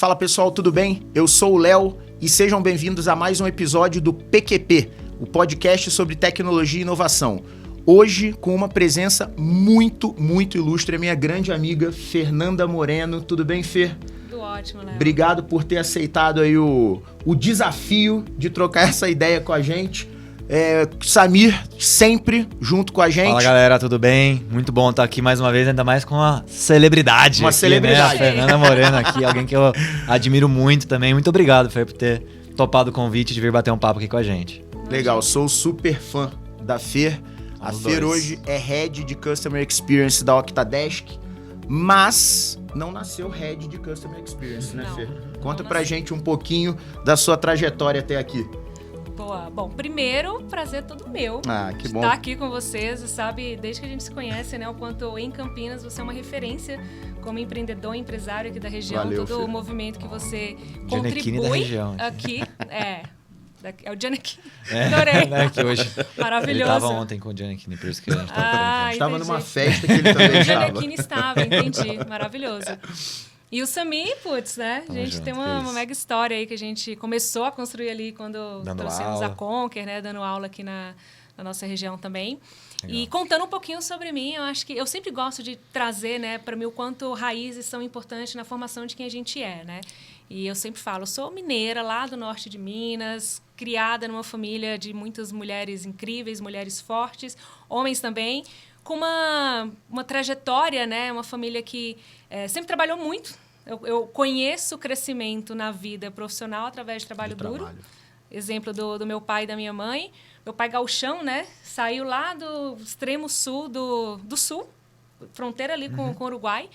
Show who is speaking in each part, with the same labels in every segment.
Speaker 1: Fala pessoal, tudo bem? Eu sou o Léo e sejam bem-vindos a mais um episódio do PQP, o podcast sobre tecnologia e inovação. Hoje com uma presença muito ilustre, a minha grande amiga Fernanda Moreno. Tudo bem, Fer?
Speaker 2: Tudo ótimo, Léo.
Speaker 1: Obrigado por ter aceitado aí o desafio de trocar essa ideia com a gente. Samir, sempre junto com a gente.
Speaker 3: Fala galera, tudo bem? Muito bom estar aqui mais uma vez, ainda mais com uma celebridade.
Speaker 1: Uma
Speaker 3: aqui,
Speaker 1: celebridade.
Speaker 3: Né? A Fernanda Moreno aqui, alguém que eu admiro muito também. Muito obrigado, Fer, por ter topado o convite de vir bater um papo aqui com a gente.
Speaker 1: Legal, sou super fã da Fer. A Fer hoje é Head de Customer Experience da Octadesk, mas não nasceu Head de Customer Experience, né, Fer? Conta pra gente um pouquinho da sua trajetória até aqui.
Speaker 2: Boa. Bom, primeiro, prazer todo meu.
Speaker 1: Que bom.
Speaker 2: Estar aqui com vocês. Você sabe, desde que a gente se conhece, né, o quanto em Campinas você é uma referência como empreendedor, empresário aqui da região.
Speaker 1: Valeu,
Speaker 2: todo
Speaker 1: Fer.
Speaker 2: o movimento que você
Speaker 3: Gianecchini
Speaker 2: contribui
Speaker 3: da região.
Speaker 2: aqui. É o Gianecchini. Adorei.
Speaker 3: Né, que hoje
Speaker 2: Maravilhoso.
Speaker 3: Ele estava ontem com o Gianecchini, por isso que a gente tá
Speaker 1: Estava
Speaker 2: entendi.
Speaker 1: numa festa que ele também
Speaker 2: O
Speaker 1: estava.
Speaker 2: Gianecchini estava, entendi. Maravilhoso. E o Samir, putz, né?
Speaker 3: Tamo
Speaker 2: A gente
Speaker 3: junto,
Speaker 2: tem
Speaker 3: que
Speaker 2: uma
Speaker 3: isso.
Speaker 2: mega história aí que a gente começou a construir ali quando
Speaker 3: Dando
Speaker 2: trouxemos
Speaker 3: aula.
Speaker 2: a Conquer, né? Dando aula aqui na nossa região também.
Speaker 3: Legal.
Speaker 2: E contando um pouquinho sobre mim, eu acho que eu sempre gosto de trazer, né, para mim o quanto raízes são importantes na formação de quem a gente é, né? E eu sempre falo, eu sou mineira lá do norte de Minas, criada numa família de muitas mulheres incríveis, mulheres fortes, homens também, com uma trajetória, né? Uma família que sempre trabalhou muito. Eu conheço o crescimento na vida profissional através de trabalho duro. Exemplo do meu pai e da minha mãe. Meu pai gauchão, né? Saiu lá do extremo sul do sul, fronteira ali com o Uruguai,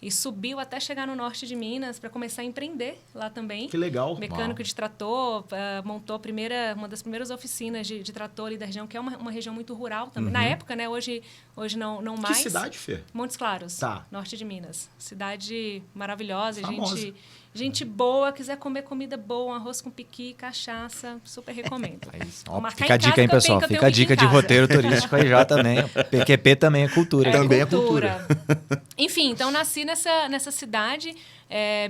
Speaker 2: e subiu até chegar no norte de Minas para começar a empreender lá também.
Speaker 1: Que legal.
Speaker 2: Mecânico de trator, montou uma das primeiras oficinas de trator ali da região, que é uma região muito rural também. Na época, né? Hoje não mais.
Speaker 1: Que cidade, Fer?
Speaker 2: Montes Claros,
Speaker 1: Tá.
Speaker 2: norte de Minas. Cidade maravilhosa,
Speaker 1: Famosa.
Speaker 2: gente boa, quiser comer comida boa, arroz com piqui, cachaça, super recomendo.
Speaker 3: É isso.
Speaker 2: Vou
Speaker 3: Ó,
Speaker 2: marcar
Speaker 3: fica a
Speaker 2: em casa
Speaker 3: dica, hein,
Speaker 2: que eu
Speaker 3: pessoal?
Speaker 2: tenho
Speaker 3: Fica a
Speaker 2: vídeo
Speaker 3: dica
Speaker 2: em
Speaker 3: de
Speaker 2: casa.
Speaker 3: roteiro turístico aí já também. PQP também é cultura.
Speaker 1: Também é cultura.
Speaker 2: Enfim, então nasci nessa cidade,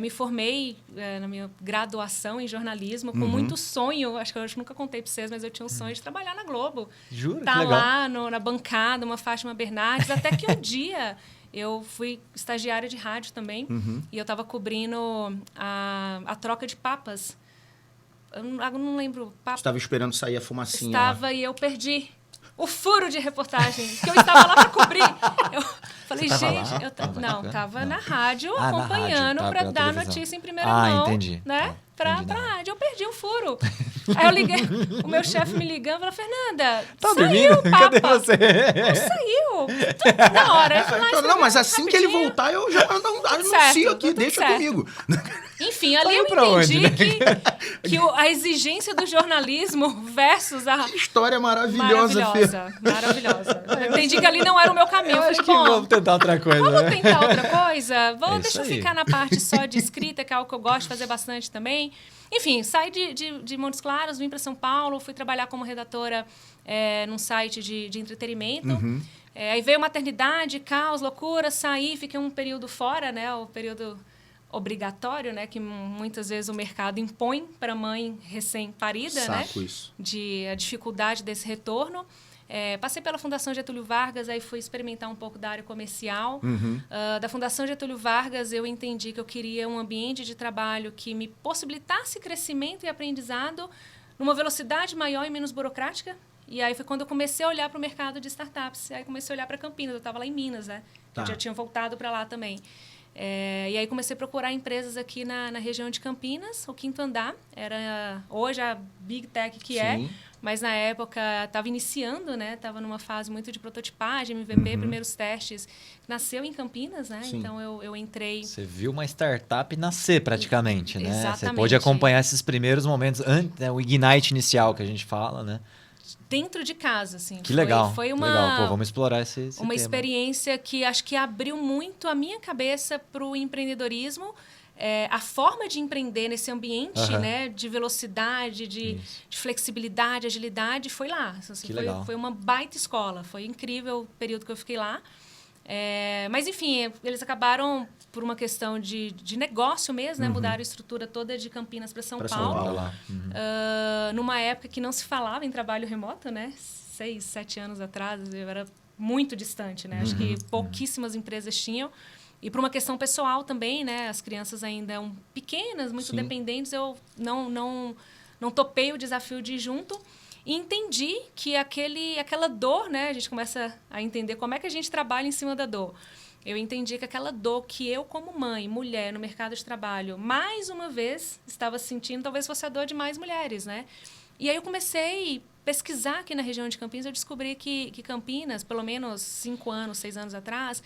Speaker 2: me formei na minha graduação em jornalismo, com muito sonho, acho que eu nunca contei para vocês, mas eu tinha um sonho de trabalhar na Globo.
Speaker 3: Juro, que
Speaker 2: Tá
Speaker 3: legal.
Speaker 2: lá na bancada, uma Fátima Bernardes, até que um dia eu fui estagiária de rádio também, e eu estava cobrindo a troca de papas. Eu não lembro.
Speaker 1: Estava esperando sair a fumacinha.
Speaker 2: Estava e eu perdi o furo de reportagem, que eu estava lá para cobrir. Eu falei,
Speaker 3: Você tava
Speaker 2: gente,
Speaker 3: lá?
Speaker 2: não, estava na rádio,
Speaker 3: Ah, na
Speaker 2: acompanhando
Speaker 3: rádio, tá,
Speaker 2: para
Speaker 3: pela
Speaker 2: dar
Speaker 3: televisão.
Speaker 2: notícia em primeira mão.
Speaker 3: Entendi.
Speaker 2: Né?
Speaker 3: Tá,
Speaker 2: Pra
Speaker 3: entendi.
Speaker 2: rádio. Eu perdi o furo. Aí eu liguei, o meu chefe me ligando, falou, Fernanda,
Speaker 3: Tá
Speaker 2: saiu
Speaker 3: dormindo?
Speaker 2: o papa.
Speaker 3: Cadê você?
Speaker 2: Não saiu. Tudo na hora. Ele falou,
Speaker 1: Não, mas assim que ele voltar, eu já anuncio
Speaker 2: certo,
Speaker 1: aqui,
Speaker 2: tudo
Speaker 1: deixa
Speaker 2: certo.
Speaker 1: comigo.
Speaker 2: Enfim, ali
Speaker 3: Saiu
Speaker 2: eu
Speaker 3: pra onde,
Speaker 2: entendi
Speaker 3: né?
Speaker 2: que a exigência do jornalismo versus a...
Speaker 1: Que história maravilhosa, Fer.
Speaker 2: Maravilhosa. Eu entendi que ali não era o meu caminho.
Speaker 3: Eu
Speaker 2: Eu
Speaker 3: acho
Speaker 2: falei,
Speaker 3: que
Speaker 2: bom,
Speaker 3: vamos tentar outra coisa,
Speaker 2: vamos
Speaker 3: né?
Speaker 2: tentar outra coisa?
Speaker 3: isso
Speaker 2: Deixa eu
Speaker 3: aí.
Speaker 2: ficar na parte só de escrita, que é algo que eu gosto de fazer bastante também. Enfim, saí de Montes Claros, vim para São Paulo, fui trabalhar como redatora num site de entretenimento. Aí veio maternidade, caos, loucura, saí, fiquei um período fora, né? O período obrigatório, né? Que muitas vezes o mercado impõe para a mãe recém-parida, né?
Speaker 1: Saco isso.
Speaker 2: A dificuldade desse retorno. Passei pela Fundação Getúlio Vargas, aí fui experimentar um pouco da área comercial. Da Fundação Getúlio Vargas, eu entendi que eu queria um ambiente de trabalho que me possibilitasse crescimento e aprendizado numa velocidade maior e menos burocrática. E aí foi quando eu comecei a olhar para o mercado de startups. Aí comecei a olhar para Campinas, eu estava lá em Minas, né?
Speaker 1: Tá.
Speaker 2: Eu já tinha voltado para lá também. E aí comecei a procurar empresas aqui na região de Campinas, o Quinto Andar, era hoje a Big Tech que
Speaker 1: Sim.
Speaker 2: mas na época estava iniciando, né? Estava numa fase muito de prototipagem, MVP, primeiros testes. Nasceu em Campinas, né?
Speaker 1: Sim.
Speaker 2: Então eu entrei...
Speaker 3: Você viu uma startup nascer praticamente, né? Você
Speaker 2: Exatamente.
Speaker 3: pôde acompanhar esses primeiros momentos, o ignite inicial que a gente fala, né?
Speaker 2: Dentro de casa, assim.
Speaker 3: Que legal.
Speaker 2: Foi
Speaker 3: que
Speaker 2: uma...
Speaker 3: legal. Pô, vamos explorar esse
Speaker 2: uma
Speaker 3: tema.
Speaker 2: experiência que acho que abriu muito a minha cabeça para o empreendedorismo, a forma de empreender nesse ambiente, né, de velocidade, de flexibilidade, agilidade, foi lá. Assim,
Speaker 3: Que legal.
Speaker 2: Foi uma baita escola. Foi incrível o período que eu fiquei lá. Mas, enfim, eles acabaram, por uma questão de negócio mesmo, né? Mudaram a estrutura toda de Campinas para São Paulo.
Speaker 3: Lá.
Speaker 2: Numa época que não se falava em trabalho remoto, né? 6, 7 anos atrás, eu era muito distante, né? Acho que pouquíssimas empresas tinham. E por uma questão pessoal também, né? As crianças ainda eram pequenas, muito dependentes. Eu não topei o desafio de ir junto. E entendi que aquela dor, né? A gente começa a entender como é que a gente trabalha em cima da dor. Eu entendi que aquela dor que eu, como mãe, mulher, no mercado de trabalho, mais uma vez estava sentindo, talvez fosse a dor de mais mulheres, né? E aí eu comecei a pesquisar aqui na região de Campinas. Eu descobri que Campinas, pelo menos 5 anos, 6 anos atrás,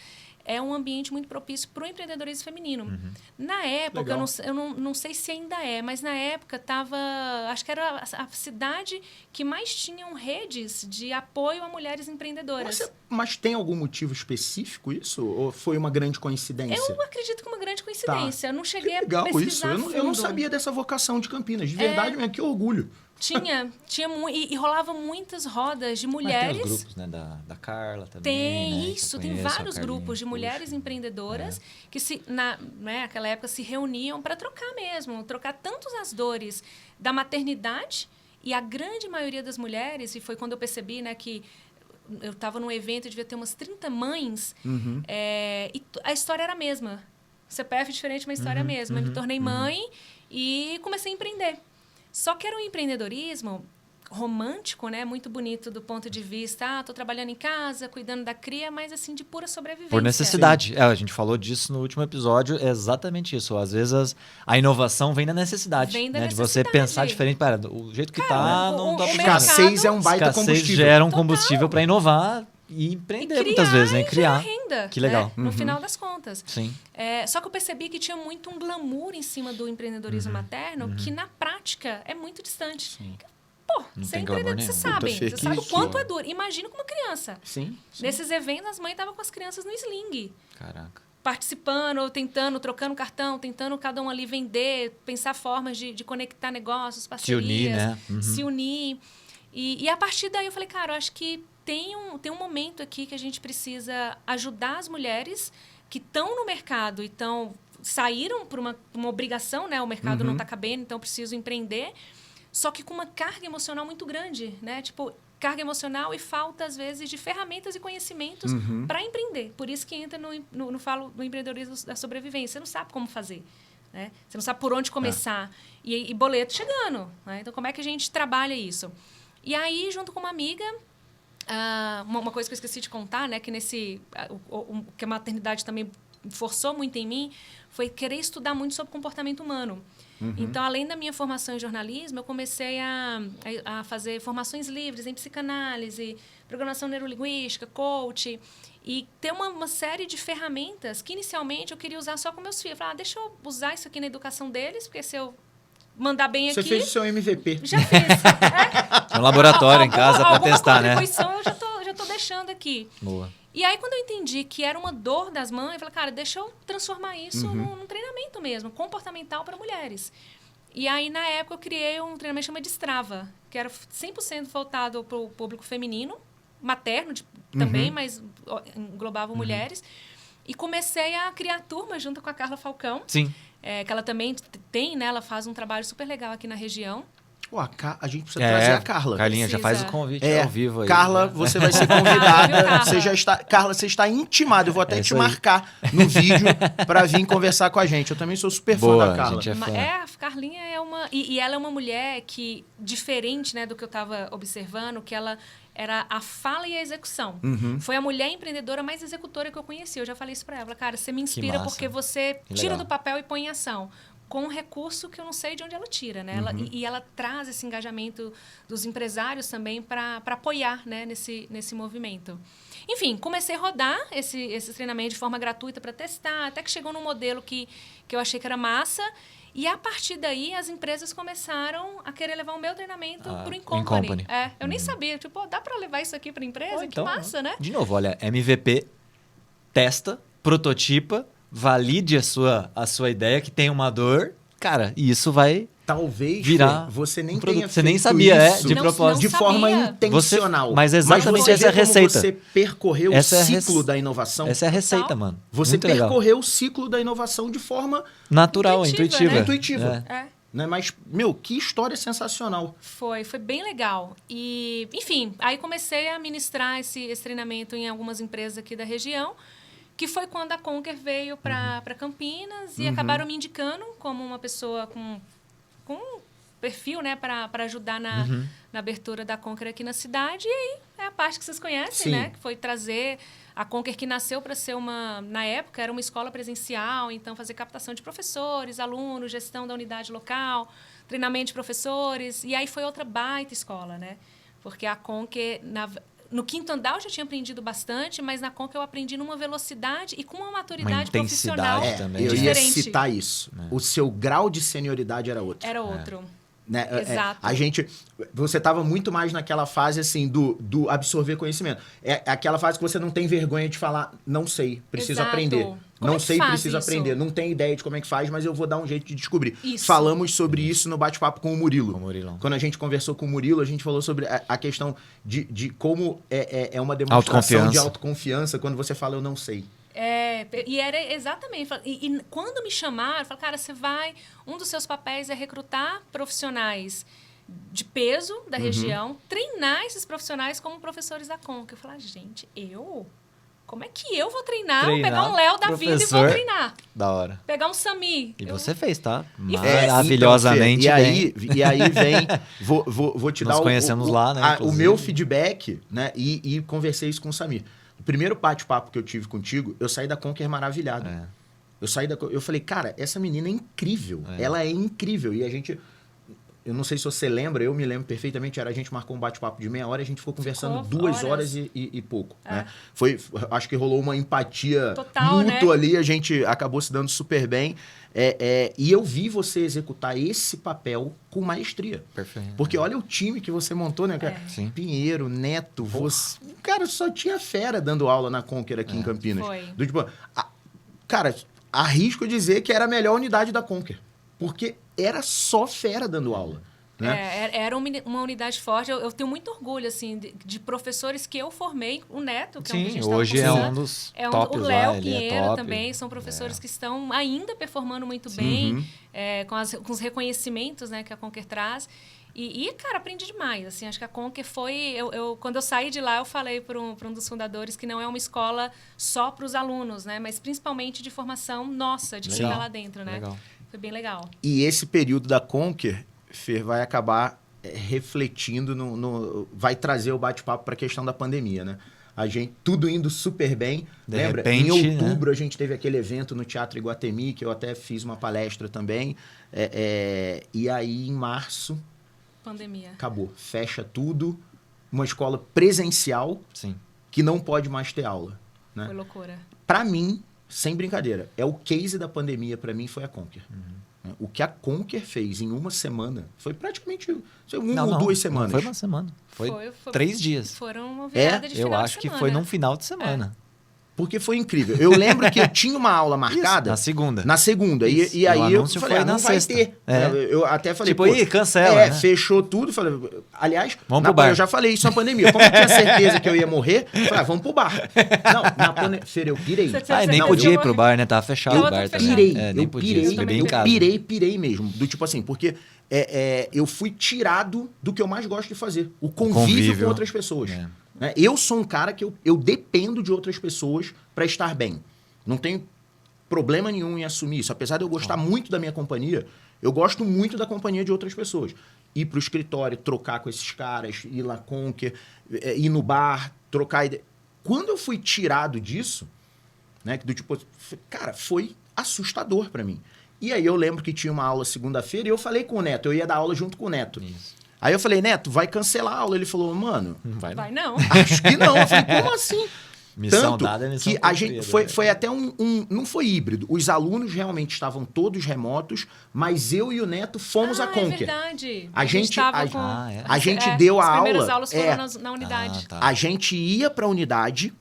Speaker 2: é um ambiente muito propício para o empreendedorismo feminino. Na época, eu não sei se ainda é, mas na época acho que era a cidade que mais tinham redes de apoio a mulheres empreendedoras.
Speaker 1: Mas tem algum motivo específico isso? Ou foi uma grande coincidência?
Speaker 2: Eu acredito que é uma grande coincidência. Eu não cheguei a
Speaker 1: legal
Speaker 2: pesquisar
Speaker 1: isso. Eu não sabia dessa vocação de Campinas. De verdade mesmo, que orgulho.
Speaker 2: Tinha e rolava muitas rodas de mulheres.
Speaker 3: Mas tem os grupos, né, da Carla também.
Speaker 2: Tem, isso, tem vários grupos de mulheres empreendedoras que naquela época se reuniam para trocar tanto as dores da maternidade, e a grande maioria das mulheres, e foi quando eu percebi, né, que eu estava num evento e devia ter umas 30 mães, e a história era a mesma. O CPF é diferente, mas a história é a mesma. Eu me tornei mãe e comecei a empreender. Só que era um empreendedorismo romântico, né? Muito bonito do ponto de vista, tô trabalhando em casa, cuidando da cria, mas assim, de pura sobrevivência.
Speaker 3: Por necessidade. A gente falou disso no último episódio, é exatamente isso. Às vezes a inovação vem da necessidade.
Speaker 2: Vem da
Speaker 3: né?
Speaker 2: necessidade.
Speaker 3: De você pensar diferente. Pera, o jeito que tá, não dá pra
Speaker 1: escassez é um baita
Speaker 3: escassez
Speaker 1: combustível.
Speaker 3: gera um combustível para inovar e empreender muitas vezes, né? Criar
Speaker 2: renda.
Speaker 3: Que legal.
Speaker 2: Né? No final das contas.
Speaker 3: Sim.
Speaker 2: Só que eu percebi que tinha muito um glamour em cima do empreendedorismo materno, que na prática é muito distante.
Speaker 3: Sim.
Speaker 2: Pô,
Speaker 3: Não
Speaker 2: você
Speaker 3: tem
Speaker 2: é
Speaker 3: glamour
Speaker 2: empreendedor, você
Speaker 3: nenhum.
Speaker 2: sabe o quanto é duro. Imagina com uma criança.
Speaker 1: Sim.
Speaker 2: Nesses eventos, as mães estavam com as crianças no sling.
Speaker 3: Caraca.
Speaker 2: Participando, tentando, trocando cartão, tentando cada um ali vender, pensar formas de conectar negócios, parcerias.
Speaker 3: Se unir, né?
Speaker 2: Se unir. E a partir daí eu falei, cara, eu acho que tem um momento aqui que a gente precisa ajudar as mulheres que estão no mercado e saíram por uma obrigação, né? O mercado não está cabendo, então eu preciso empreender. Só que com uma carga emocional muito grande, né? Tipo, carga emocional e falta, às vezes, de ferramentas e conhecimentos para empreender. Por isso que entra no falo do empreendedorismo da sobrevivência. Você não sabe como fazer, né? Você não sabe por onde começar. E boleto chegando, né? Então, como é que a gente trabalha isso? E aí, junto com uma amiga... uma coisa que eu esqueci de contar, né, que que a maternidade também forçou muito em mim, foi querer estudar muito sobre comportamento humano. Então, além da minha formação em jornalismo, eu comecei a fazer formações livres em psicanálise, programação neurolinguística, coach, e ter uma série de ferramentas que, inicialmente, eu queria usar só com meus filhos. Eu falei, deixa eu usar isso aqui na educação deles, porque se eu mandar bem aqui...
Speaker 1: Você fez o seu MVP.
Speaker 2: Já fiz.
Speaker 3: Tem um laboratório em casa para testar, né?
Speaker 2: Alguma contribuição eu já tô deixando aqui.
Speaker 3: Boa.
Speaker 2: E aí, quando eu entendi que era uma dor das mães, eu falei, cara, deixa eu transformar isso num treinamento mesmo, comportamental para mulheres. E aí, na época, eu criei um treinamento chamado Destrava, que era 100% voltado para o público feminino, materno também, mas englobava mulheres. E comecei a criar turma junto com a Carla Falcão.
Speaker 3: Sim.
Speaker 2: Que ela também tem, né? Ela faz um trabalho super legal aqui na região.
Speaker 1: A gente precisa trazer a Carla.
Speaker 3: Carlinha, já faz o convite ao vivo aí.
Speaker 1: Carla, você vai ser convidada. Você já está, Carla, você está intimada. Eu vou até te marcar no vídeo para vir conversar com a gente. Eu também sou super fã da Carla.
Speaker 3: A gente é fã.
Speaker 2: A Carlinha é uma... E ela é uma mulher que, diferente, né, do que eu estava observando, que ela era a fala e a execução. Foi a mulher empreendedora mais executora que eu conheci. Eu já falei isso para ela. Cara, você me inspira porque você tira do papel e põe em ação. Com um recurso que eu não sei de onde ela tira, né? E ela traz esse engajamento dos empresários também para apoiar, né, nesse movimento. Enfim, comecei a rodar esse treinamento de forma gratuita para testar, até que chegou num modelo que eu achei que era massa. E, a partir daí, as empresas começaram a querer levar o meu treinamento para o Incompany. Eu nem sabia. Tipo, dá para levar isso aqui para a empresa?
Speaker 3: Então,
Speaker 2: que massa, né?
Speaker 3: De novo, olha, MVP, testa, prototipa, valide a sua ideia, que tem uma dor, cara, e isso vai
Speaker 1: talvez
Speaker 3: virar
Speaker 1: você nem
Speaker 3: um produto.
Speaker 1: tenha
Speaker 3: Você nem
Speaker 1: feito
Speaker 3: sabia,
Speaker 1: isso
Speaker 3: de propósito.
Speaker 1: de forma
Speaker 2: sabia.
Speaker 1: intencional.
Speaker 3: Mas exatamente
Speaker 1: você
Speaker 3: essa é a
Speaker 1: vê como
Speaker 3: receita.
Speaker 1: você percorreu
Speaker 3: Essa é
Speaker 1: o
Speaker 3: a
Speaker 1: ciclo da inovação.
Speaker 3: Essa é a receita, mano.
Speaker 1: Você
Speaker 3: Muito legal.
Speaker 1: percorreu o ciclo da inovação de forma
Speaker 3: Natural,
Speaker 2: Intuitiva,
Speaker 3: intuitiva.
Speaker 2: né?
Speaker 3: É.
Speaker 2: É.
Speaker 1: né? Mas, meu, que história sensacional.
Speaker 2: Foi bem legal. E, enfim, aí comecei a ministrar esse treinamento em algumas empresas aqui da região, que foi quando a Conquer veio para Campinas e acabaram me indicando como uma pessoa com perfil, né, para ajudar na abertura da Conquer aqui na cidade. E aí é a parte que vocês conhecem,
Speaker 1: Sim.
Speaker 2: né, que foi trazer a Conquer, que nasceu para ser na época, era uma escola presencial, então fazer captação de professores, alunos, gestão da unidade local, treinamento de professores. E aí foi outra baita escola, né? Porque a Conquer, no quinto andar eu já tinha aprendido bastante, mas na Conquer eu aprendi numa velocidade e com uma maturidade profissional
Speaker 3: também.
Speaker 1: Eu
Speaker 2: diferente.
Speaker 1: ia citar isso. O seu grau de senioridade era outro.
Speaker 2: Era outro.
Speaker 1: Né?
Speaker 2: Exato.
Speaker 1: Você estava muito mais naquela fase assim do absorver conhecimento. É aquela fase que você não tem vergonha de falar, não sei, preciso
Speaker 2: Exato.
Speaker 1: aprender.
Speaker 2: Como
Speaker 1: Não
Speaker 2: é que
Speaker 1: sei,
Speaker 2: faz
Speaker 1: preciso
Speaker 2: isso?
Speaker 1: aprender. Não tenho ideia de como é que faz, mas eu vou dar um jeito de descobrir.
Speaker 2: Isso.
Speaker 1: Falamos sobre isso no bate-papo com o Murilo.
Speaker 3: Com o Murilo.
Speaker 1: Quando a gente conversou com o Murilo, a gente falou sobre a questão de como é uma demonstração de autoconfiança quando você fala, eu não sei.
Speaker 2: E era exatamente. E quando me chamaram, eu falei, cara, um dos seus papéis é recrutar profissionais de peso da região, treinar esses profissionais como professores da Conquer. Eu falei, gente, como é que eu vou treinar? Vou pegar um Léo da vida e vou treinar.
Speaker 3: Da hora.
Speaker 2: Pegar um Sami.
Speaker 3: E você fez, tá?
Speaker 1: Maravilhosamente.
Speaker 3: Então,
Speaker 1: e aí vem. Vou te dar
Speaker 3: Nós conhecemos lá, né?
Speaker 1: o meu feedback, né? E conversei isso com o Samir. O primeiro bate-papo que eu tive contigo, eu saí da Conquer maravilhado. Eu falei, cara, essa menina é incrível. Ela é incrível. E a gente. Eu não sei se você lembra, eu me lembro perfeitamente, a gente marcou um bate-papo de meia hora e a gente ficou conversando 2 horas e pouco. Né? Acho que rolou uma empatia
Speaker 2: total,
Speaker 1: mútua,
Speaker 2: né?
Speaker 1: Ali, a gente acabou se dando super bem. E eu vi você executar esse papel com maestria.
Speaker 3: Perfeito.
Speaker 1: Porque olha o time que você montou, né?
Speaker 3: Sim.
Speaker 1: Pinheiro, Neto, você... Cara, só tinha fera dando aula na Conquer aqui em Campinas.
Speaker 2: Foi.
Speaker 1: Cara, arrisco dizer que era a melhor unidade da Conquer. Porque era só fera dando aula. Né?
Speaker 2: Era uma unidade forte. Eu tenho muito orgulho, assim, de professores que eu formei. O Neto, que é um que a gente estava
Speaker 3: hoje é um dos tops
Speaker 2: o
Speaker 3: lá,
Speaker 2: Léo
Speaker 3: ele
Speaker 2: Pinheiro
Speaker 3: top.
Speaker 2: também. São professores que estão ainda performando muito bem, com os reconhecimentos, né, que a Conquer traz. E, cara, aprendi demais. Assim, acho que a Conquer foi... quando eu saí de lá, eu falei para um dos fundadores que não é uma escola só para os alunos, né? Mas principalmente de formação nossa, de quem está lá dentro, né?
Speaker 3: Legal.
Speaker 2: Foi bem legal.
Speaker 1: E esse período da Conquer, Fer, vai acabar refletindo, vai trazer o bate-papo para a questão da pandemia, né? A gente, tudo indo super bem. Lembra?
Speaker 3: Repente,
Speaker 1: em outubro, a gente teve aquele evento no Teatro Iguatemi, que eu até fiz uma palestra também. E aí, em março...
Speaker 2: Pandemia.
Speaker 1: Acabou. Fecha tudo. Uma escola presencial que não pode mais ter aula. Né?
Speaker 2: Foi loucura.
Speaker 1: Para mim, sem brincadeira, o case da pandemia para mim foi a Conquer. O que a Conquer fez em uma semana foi praticamente ou 2 semanas.
Speaker 3: Não foi uma semana. Foi 3 dias.
Speaker 2: Foram uma virada de final de semana.
Speaker 3: Eu acho que foi num final de semana.
Speaker 1: Porque foi incrível. Eu lembro que eu tinha uma aula marcada.
Speaker 3: Isso, na segunda.
Speaker 1: Na segunda. E aí eu falei, não vai ter. Eu até falei,
Speaker 3: cancela. Né?
Speaker 1: Fechou tudo. Falei, aliás,
Speaker 3: vamos pro bar.
Speaker 1: Eu já falei isso na pandemia. Como eu tinha certeza que eu ia morrer, eu falei, vamos pro bar. Não, na pandemia, Fer, eu pirei.
Speaker 3: Nem podia ir pro bar, né? Tava fechado o bar também.
Speaker 1: Eu pirei mesmo. Do tipo assim, porque eu fui tirado do que eu mais gosto de fazer. O convívio com outras pessoas. Eu sou um cara que eu dependo de outras pessoas para estar bem. Não tenho problema nenhum em assumir isso. Apesar de eu gostar muito da minha companhia, eu gosto muito da companhia de outras pessoas. Ir pro escritório, trocar com esses caras, ir lá Conquer, ir no bar, trocar ideia. Quando eu fui tirado disso, né, do tipo, cara, foi assustador para mim. E aí eu lembro que tinha uma aula segunda-feira e eu falei com o Neto, eu ia dar aula junto com o Neto. Isso. Aí eu falei, Neto, vai cancelar a aula. Ele falou, mano...
Speaker 2: Vai não.
Speaker 1: Acho que não. Eu falei, como assim?
Speaker 3: Missão dada é missão
Speaker 1: que a gente foi até não foi híbrido. Os alunos realmente estavam todos remotos, mas eu e o Neto fomos a Conquer.
Speaker 2: É verdade.
Speaker 1: A gente
Speaker 2: com...
Speaker 1: deu a aula...
Speaker 2: As primeiras aulas foram na unidade.
Speaker 1: A gente ia para a unidade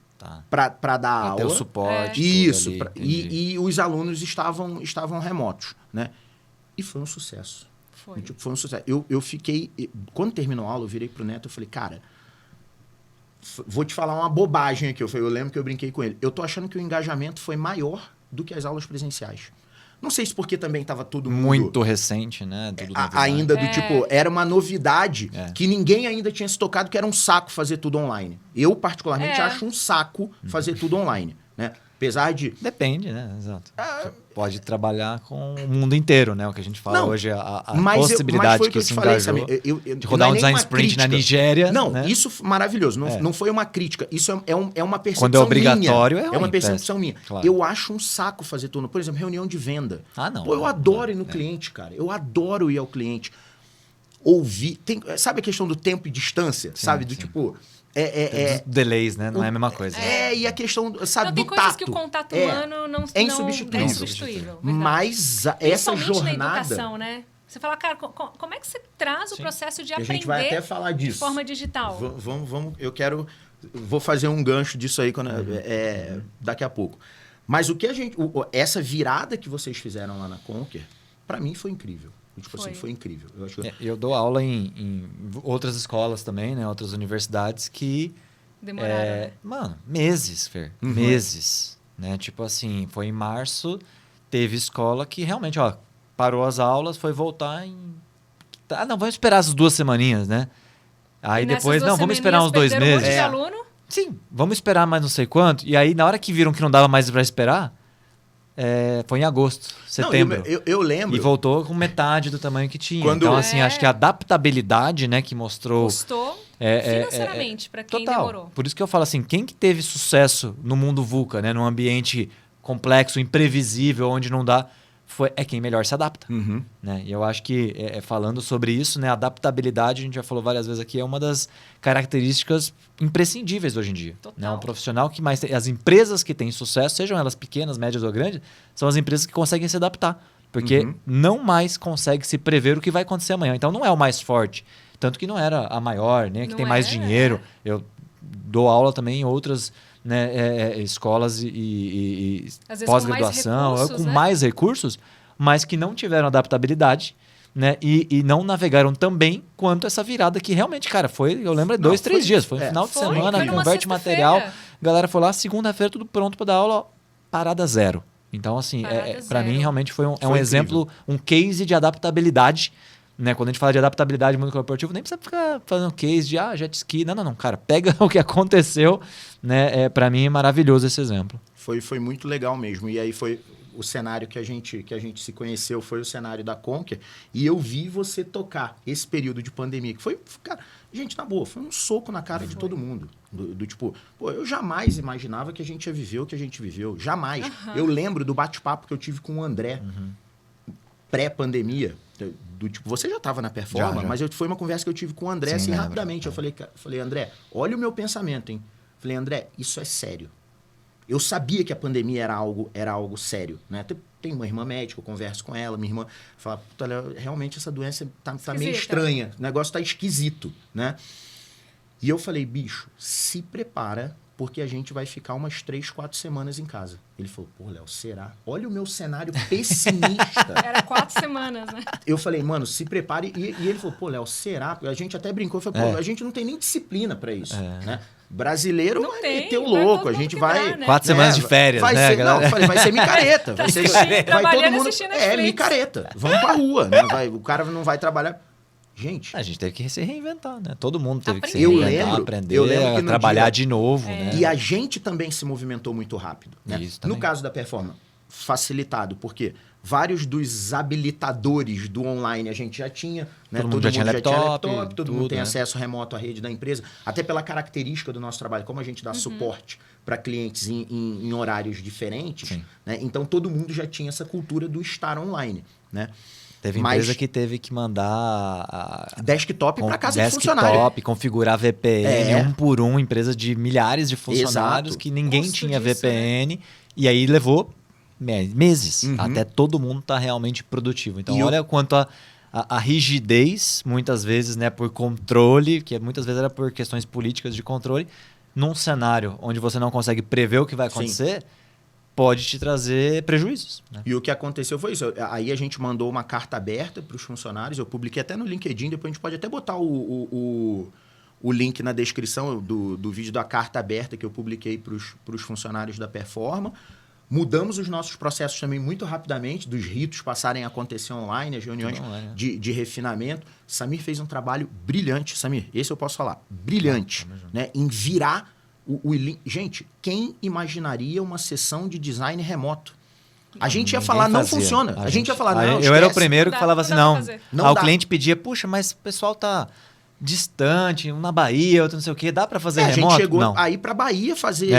Speaker 1: para dar aula.
Speaker 3: Ter o suporte.
Speaker 1: Isso. E os alunos estavam remotos, né? E foi um sucesso.
Speaker 2: Foi.
Speaker 1: Tipo, foi um sucesso. Eu fiquei... Quando terminou a aula, eu virei pro Neto e falei, cara, vou te falar uma bobagem aqui. Eu lembro que eu brinquei com ele. Eu tô achando que o engajamento foi maior do que as aulas presenciais. Não sei se porque também estava todo mundo...
Speaker 3: Muito recente, né? Tudo
Speaker 1: ainda do tipo... Era uma novidade que ninguém ainda tinha se tocado, que era um saco fazer tudo online. Eu, particularmente, acho um saco fazer tudo online, né? Apesar de...
Speaker 3: Depende, né? Exato. Você pode trabalhar com o mundo inteiro, né? O que a gente fala hoje, a possibilidade que isso engajou de rodar um design sprint na Nigéria.
Speaker 1: Não,
Speaker 3: né?
Speaker 1: Isso maravilhoso. Não foi uma crítica. Isso é uma percepção
Speaker 3: Quando é obrigatório,
Speaker 1: minha. É uma percepção minha.
Speaker 3: Claro.
Speaker 1: Eu acho um saco fazer tudo. Por exemplo, reunião de venda.
Speaker 3: Não.
Speaker 1: Pô, eu adoro ir no cliente, cara. Eu adoro ir ao cliente. Ouvir. Sabe a questão do tempo e distância?
Speaker 3: Sim,
Speaker 1: sabe? Do
Speaker 3: sim.
Speaker 1: tipo...
Speaker 3: delays, né? Não é a mesma coisa.
Speaker 1: E a questão, sabe,
Speaker 2: tem
Speaker 1: do
Speaker 2: coisas
Speaker 1: tato.
Speaker 2: que o contato humano não
Speaker 1: é insubstituível.
Speaker 2: Mas
Speaker 1: essa jornada...
Speaker 2: na educação, né? Você fala, cara, como é que você traz o processo de aprender
Speaker 1: a gente vai até falar disso.
Speaker 2: De forma digital?
Speaker 1: Vamos, vou fazer um gancho disso aí daqui a pouco. Mas o que essa virada que vocês fizeram lá na Conquer, para mim foi incrível. Tipo assim, foi incrível.
Speaker 3: Eu dou aula em outras escolas também, né? Outras universidades que...
Speaker 2: Demoraram,
Speaker 3: Mano, meses, Fer. Meses. Né? Tipo assim, foi em março, teve escola que realmente, parou as aulas, foi voltar em... não, vamos esperar as 2 semaninhas, né? Aí depois, vamos esperar uns 2 meses.
Speaker 2: Um monte de aluno?
Speaker 3: Sim, vamos esperar mais não sei quanto. E aí, na hora que viram que não dava mais para esperar... foi em agosto, setembro.
Speaker 1: Eu lembro.
Speaker 3: E voltou com metade do tamanho que tinha. Então, assim, acho que a adaptabilidade, né, que mostrou...
Speaker 2: Custou financeiramente para quem demorou.
Speaker 3: Por isso que eu falo assim, quem que teve sucesso no mundo VUCA, né, num ambiente complexo, imprevisível, onde não dá... é quem melhor se adapta. Né? E eu acho que, falando sobre isso, né, a adaptabilidade, a gente já falou várias vezes aqui, é uma das características imprescindíveis hoje em dia. Né? Um profissional que mais... As empresas que têm sucesso, sejam elas pequenas, médias ou grandes, são as empresas que conseguem se adaptar. Porque não mais consegue se prever o que vai acontecer amanhã. Então, não é o mais forte. Tanto que não era a maior, né, que tem mais dinheiro. Eu dou aula também em outras... Né, escolas e pós-graduação, com mais recursos, mas que não tiveram adaptabilidade, né, e não navegaram tão bem quanto essa virada que realmente, cara, eu lembro, 2, 3 dias. Foi um final de semana, converte material, a galera foi lá, segunda-feira, tudo pronto para dar aula, parada zero. Então, assim, para mim, realmente foi um exemplo, um case de adaptabilidade. Né? Quando a gente fala de adaptabilidade no mundo corporativo, nem precisa ficar fazendo case de jet ski. Não. Cara, pega o que aconteceu. Né? Para mim é maravilhoso esse exemplo.
Speaker 1: Foi muito legal mesmo. E aí foi o cenário que a gente se conheceu, foi o cenário da Conquer. E eu vi você tocar esse período de pandemia. Que foi, cara, gente, na boa, foi um soco na cara de todo mundo. Do tipo, eu jamais imaginava que a gente ia viver o que a gente viveu. Jamais. Eu lembro do bate-papo que eu tive com o André, pré-pandemia. Do tipo, você já estava na Performa, já. Mas foi uma conversa que eu tive com o André, assim, rapidamente. Eu falei, André, olha o meu pensamento, hein? Falei, André, isso é sério. Eu sabia que a pandemia era algo sério, né? Tem uma irmã médica, eu converso com ela, minha irmã fala, realmente essa doença tá meio estranha, o negócio tá esquisito, né? E eu falei, bicho, se prepara, porque a gente vai ficar umas 3, 4 semanas em casa. Ele falou, Léo, será? Olha o meu cenário pessimista.
Speaker 2: Era 4 semameters, né?
Speaker 1: Eu falei, mano, se prepare. E ele falou, Léo, será? A gente até brincou, falou, a gente não tem nem disciplina para isso, né? Brasileiro
Speaker 2: não
Speaker 1: vai
Speaker 2: tem,
Speaker 1: meter o louco, a gente vai...
Speaker 2: Né?
Speaker 3: 4 semanas de férias, né?
Speaker 1: Vai ser micareta. Vai todo mundo... micareta. Vamos pra rua, né? O cara não vai trabalhar... Gente...
Speaker 3: A gente teve que se reinventar, né? Todo mundo teve que se reinventar, aprender a trabalhar de novo, né?
Speaker 1: E a gente também se movimentou muito rápido, né? No caso da Performa, facilitado, porque vários dos habilitadores do online a gente já tinha, né?
Speaker 3: Todo mundo já tinha laptop,
Speaker 1: todo mundo tem acesso remoto à rede da empresa, até pela característica do nosso trabalho, como a gente dá suporte para clientes em horários diferentes, né? Então todo mundo já tinha essa cultura do estar online, né?
Speaker 3: Teve empresa que teve que mandar
Speaker 1: desktop para casa de funcionário.
Speaker 3: Desktop, configurar VPN, um por um, empresa de milhares de funcionários que ninguém tinha VPN. Né? E aí levou meses até todo mundo estar realmente produtivo. Então, olha quanto a rigidez, muitas vezes, né, por controle, que muitas vezes era por questões políticas de controle, num cenário onde você não consegue prever o que vai acontecer, pode te trazer prejuízos. Né?
Speaker 1: E o que aconteceu foi isso. Aí a gente mandou uma carta aberta para os funcionários. Eu publiquei até no LinkedIn. Depois a gente pode até botar o link na descrição do vídeo da carta aberta que eu publiquei para os funcionários da Performa. Mudamos os nossos processos também muito rapidamente, dos ritos passarem a acontecer online, as reuniões de refinamento. Samir fez um trabalho brilhante. Samir, esse eu posso falar. Brilhante. Né? Em virar Gente, quem imaginaria uma sessão de design remoto? A gente ia falar, não funciona. A gente ia falar, não,
Speaker 3: eu era o primeiro que falava assim, não. O cliente pedia, puxa, mas o pessoal tá distante, um na Bahia, outro não sei o quê, dá para fazer remoto?
Speaker 1: A gente chegou
Speaker 3: não.
Speaker 1: aí para Bahia fazer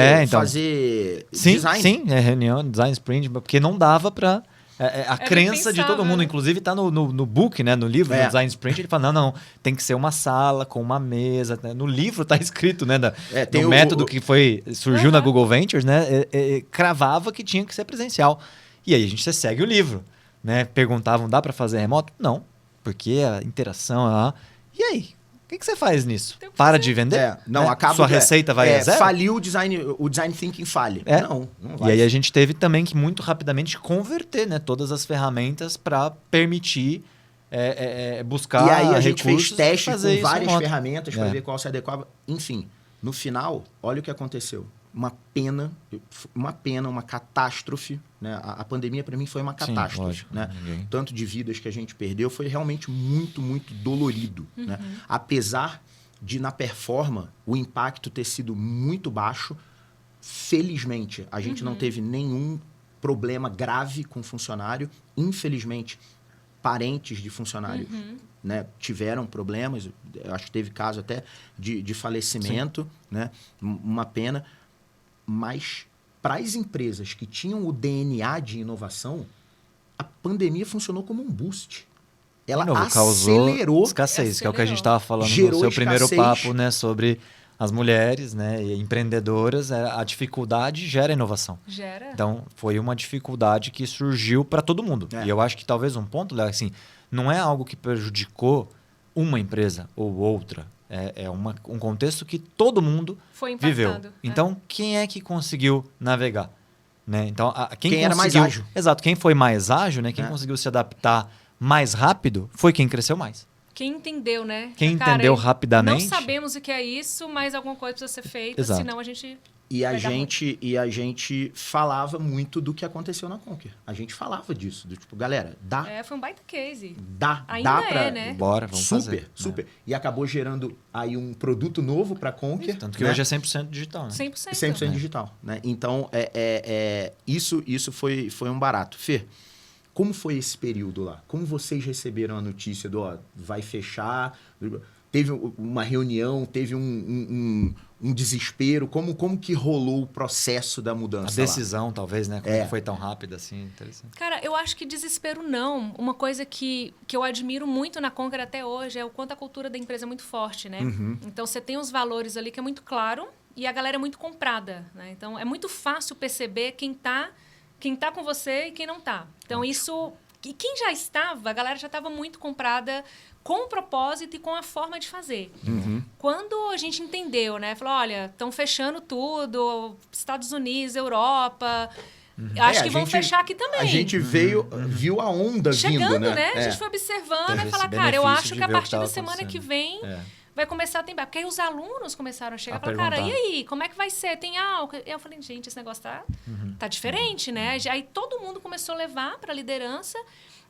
Speaker 3: design. Sim, reunião, design sprint, porque não dava para... a crença de todo mundo, inclusive está no book, né, no livro, no Design Sprint, ele fala, não, tem que ser uma sala com uma mesa. Né? No livro está escrito, né, do método que surgiu na Google Ventures, né, cravava que tinha que ser presencial. E aí você segue o livro. Né? Perguntavam, dá para fazer remoto? Não, porque a interação... E aí? O que você faz nisso? Para de vender?
Speaker 1: Não, acaba...
Speaker 3: Sua receita vai a zero?
Speaker 1: Faliu o design thinking falha. Não vai.
Speaker 3: E aí a gente teve também que muito rapidamente converter, né, todas as ferramentas para permitir buscar
Speaker 1: recursos. E aí a gente
Speaker 3: fez
Speaker 1: teste com várias ferramentas para ver qual se adequava. Enfim, no final, olha o que aconteceu. Uma pena, uma catástrofe. Né? A pandemia, para mim, foi uma catástrofe. Sim, lógico, né? Tanto de vidas que a gente perdeu, foi realmente muito, muito dolorido. Né? Apesar de, na Performa, o impacto ter sido muito baixo, felizmente, a gente não teve nenhum problema grave com funcionário. Infelizmente, parentes de funcionários né, tiveram problemas. Eu acho que teve caso até de falecimento. Né? Uma pena. Mas, para as empresas que tinham o DNA de inovação, a pandemia funcionou como um boost. Ela acelerou...
Speaker 3: escassez, que é o que a gente estava falando no seu primeiro papo, né, sobre as mulheres, né, e empreendedoras. A dificuldade gera inovação. Então, foi uma dificuldade que surgiu para todo mundo. E eu acho que talvez um ponto, Léo, assim, não é algo que prejudicou uma empresa ou outra. É um contexto que todo mundo viveu. Então, quem é que conseguiu navegar? Né? Então, quem
Speaker 1: era mais ágil.
Speaker 3: Exato. Quem foi mais ágil, né? Quem conseguiu se adaptar mais rápido, foi quem cresceu mais.
Speaker 2: Quem entendeu, né?
Speaker 3: Quem entendeu rapidamente.
Speaker 2: Não sabemos o que é isso, mas alguma coisa precisa ser feita, senão a gente...
Speaker 1: E a gente falava muito do que aconteceu na Conquer. A gente falava disso. Do tipo, galera, dá.
Speaker 2: Foi um baita case.
Speaker 1: Dá pra...
Speaker 2: né?
Speaker 3: Bora, vamos fazer.
Speaker 1: Super. E acabou gerando aí um produto novo pra Conquer.
Speaker 3: Tanto que hoje é 100% digital, né?
Speaker 2: 100%
Speaker 1: digital. Né? Então, isso foi um barato. Fê, como foi esse período lá? Como vocês receberam a notícia do vai fechar? Teve uma reunião, teve um desespero? Como que rolou o processo da mudança?
Speaker 3: A decisão, talvez, né? Como foi tão rápida assim? Interessante.
Speaker 2: Cara, eu acho que desespero não. Uma coisa que eu admiro muito na Conquer até hoje é o quanto a cultura da empresa é muito forte, né? Então, você tem os valores ali que é muito claro e a galera é muito comprada, né? Então, é muito fácil perceber quem tá com você e quem não tá. Então, isso... E quem já estava, a galera já estava muito comprada com o propósito e com a forma de fazer. Quando a gente entendeu, né? Falou, olha, estão fechando tudo, Estados Unidos, Europa... Acho que vão fechar aqui também.
Speaker 1: A gente viu a onda
Speaker 2: chegando,
Speaker 1: vindo, né?
Speaker 2: A gente foi observando e falar, cara, eu acho que a partir da semana que vem... vai começar a ter... Porque aí os alunos começaram a chegar e falaram, cara, e aí? Como é que vai ser? Tem álcool? Eu falei, gente, esse negócio tá diferente, né? Aí todo mundo começou a levar para a liderança.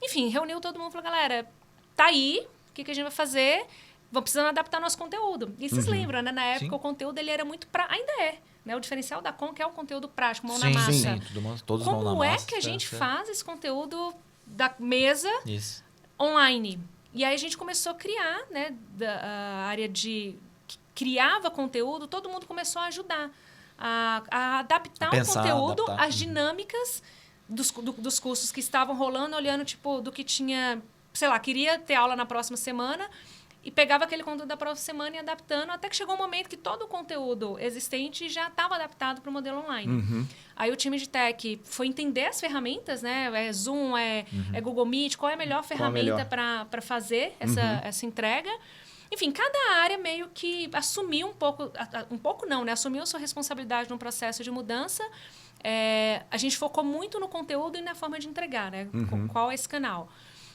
Speaker 2: Enfim, reuniu todo mundo e falou, galera, tá aí, o que a gente vai fazer? Vamos precisando adaptar nosso conteúdo. E vocês lembram, né? Na época, o conteúdo ele era muito... Ainda é. Né? O diferencial da Conquer é o conteúdo prático, mão na massa.
Speaker 3: Sim, todos mão na massa.
Speaker 2: Como é que a gente faz esse conteúdo da mesa online? E aí a gente começou a criar, né, a área que criava conteúdo, todo mundo começou a ajudar a adaptar o conteúdo às dinâmicas dos cursos que estavam rolando, olhando tipo do que tinha, sei lá, queria ter aula na próxima semana e pegava aquele conteúdo da próxima semana e adaptando, até que chegou um momento que todo o conteúdo existente já estava adaptado para o modelo online. Aí o time de tech foi entender as ferramentas, né? É Zoom, é Google Meet, qual é a melhor ferramenta para fazer essa entrega. Enfim, cada área meio que assumiu um pouco não, né? Assumiu a sua responsabilidade no processo de mudança a gente focou muito no conteúdo e na forma de entregar, né? Qual é esse canal.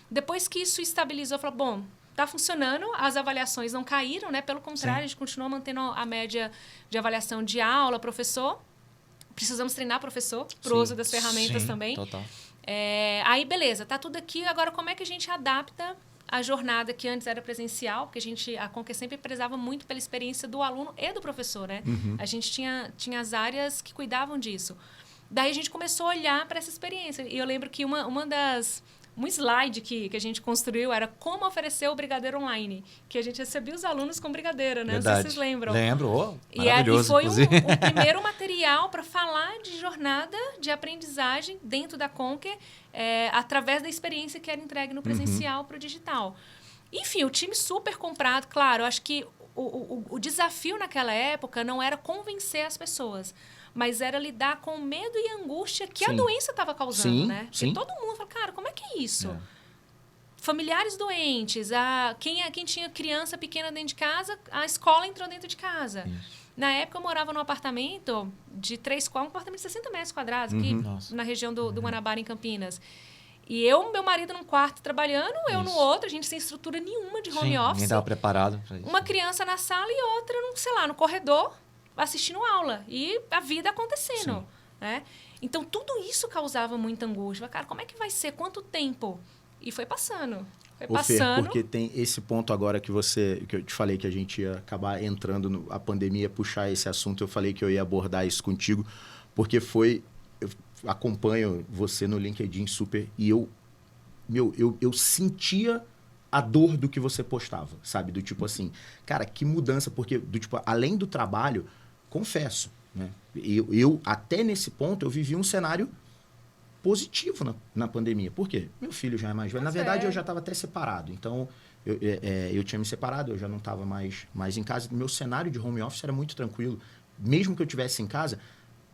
Speaker 2: Depois que isso estabilizou, falou, bom, está funcionando, as avaliações não caíram, né? Pelo contrário, a gente continua mantendo a média de avaliação de aula, professor. Precisamos treinar professor para o uso das ferramentas também.
Speaker 3: Total.
Speaker 2: Aí, beleza, tá tudo aqui. Agora, como é que a gente adapta a jornada que antes era presencial? Porque a Conquer sempre prezava muito pela experiência do aluno e do professor, né? A gente tinha as áreas que cuidavam disso. Daí, a gente começou a olhar para essa experiência. E eu lembro que um slide que a gente construiu era como oferecer o brigadeiro online. Que a gente recebia os alunos com brigadeiro, né?
Speaker 3: Verdade.
Speaker 2: Não sei se vocês lembram.
Speaker 3: Lembro,
Speaker 2: E
Speaker 3: maravilhoso,
Speaker 2: foi
Speaker 3: inclusive.
Speaker 2: o primeiro material para falar de jornada de aprendizagem dentro da Conquer, através da experiência que era entregue no presencial para o digital. Enfim, o time super comprado. Claro, eu acho que o desafio naquela época não era convencer as pessoas, mas era lidar com o medo e a angústia que a doença estava causando, né? Porque todo mundo fala, cara, como é que é isso? Familiares doentes, quem tinha criança pequena dentro de casa, a escola entrou dentro de casa. Na época, eu morava num apartamento de 3 quartos, um apartamento de 60 metros quadrados, aqui na região do Guanabara, em Campinas. E meu marido num quarto trabalhando, eu no outro, a gente sem estrutura nenhuma de home office.
Speaker 3: Ninguém estava preparado para isso.
Speaker 2: Uma criança na sala e outra, no corredor, assistindo aula. E a vida acontecendo. Né? Então, tudo isso causava muita angústia. Cara, como é que vai ser? Quanto tempo? E foi passando.
Speaker 1: Fê, porque tem esse ponto agora que eu te falei que a gente ia acabar entrando a pandemia, puxar esse assunto. Eu falei que eu ia abordar isso contigo, porque eu acompanho você no LinkedIn super e eu sentia a dor do que você postava, sabe? Do tipo assim, cara, que mudança, porque do tipo, além do trabalho, confesso, né? Eu até nesse ponto, eu vivi um cenário positivo na pandemia. Por quê? Meu filho já é mais velho. Na verdade, eu já estava até separado. Então, eu tinha me separado, eu já não estava mais em casa. Meu cenário de home office era muito tranquilo. Mesmo que eu estivesse em casa,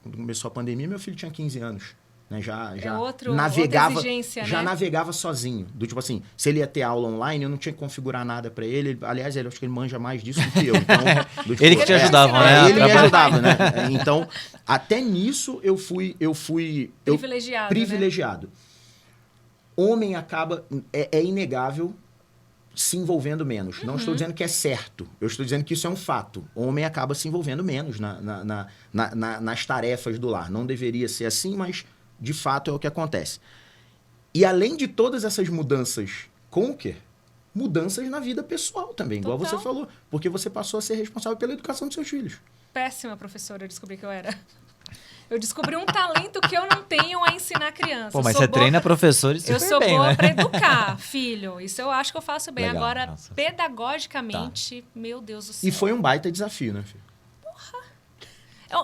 Speaker 1: quando começou a pandemia, meu filho tinha 15 anos. Né? Já navegava,
Speaker 2: outra exigência,
Speaker 1: já
Speaker 2: né?
Speaker 1: navegava sozinho. Do tipo assim, se ele ia ter aula online, eu não tinha que configurar nada para ele. Aliás, eu acho que ele manja mais disso do que eu. Então, do tipo,
Speaker 3: ele que te ajudava, né?
Speaker 1: Ele me ajudava, né? Então, até nisso eu fui privilegiado. Né? Homem acaba... É inegável se envolvendo menos. Não estou dizendo que é certo. Eu estou dizendo que isso é um fato. O homem acaba se envolvendo menos nas tarefas do lar. Não deveria ser assim, mas de fato é o que acontece. E além de todas essas mudanças Conquer, mudanças na vida pessoal também, igual você falou. Porque você passou a ser responsável pela educação dos seus filhos.
Speaker 2: Péssima professora, eu descobri que eu era. Eu descobri um talento que eu não tenho a ensinar criança.
Speaker 3: Pô, mas você treina professores super bem, né?
Speaker 2: Eu sou boa para educar, filho. Isso eu acho que eu faço bem.
Speaker 3: Legal,
Speaker 2: agora,
Speaker 3: nossa.
Speaker 2: Pedagogicamente, meu Deus do céu.
Speaker 1: E foi um baita desafio, né, filho?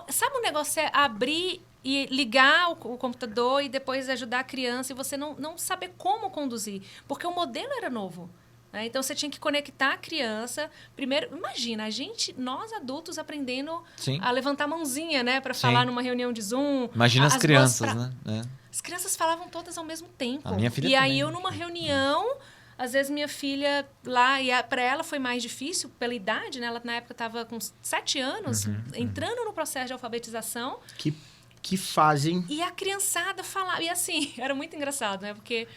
Speaker 2: Sabe um negócio é abrir e ligar o computador e depois ajudar a criança e você não saber como conduzir. Porque o modelo era novo. Né? Então, você tinha que conectar a criança. Primeiro, imagina, nós adultos aprendendo a levantar a mãozinha, né? Para falar numa reunião de Zoom.
Speaker 3: Imagina as crianças, né?
Speaker 2: As crianças falavam todas ao mesmo tempo.
Speaker 3: A minha filha
Speaker 2: e
Speaker 3: também.
Speaker 2: aí, eu numa reunião... Às vezes, minha filha lá... E para ela foi mais difícil pela idade, né? Ela, na época, estava com 7 anos, entrando no processo de alfabetização.
Speaker 1: Que fazem...
Speaker 2: E a criançada falava... E assim, era muito engraçado, né? Porque...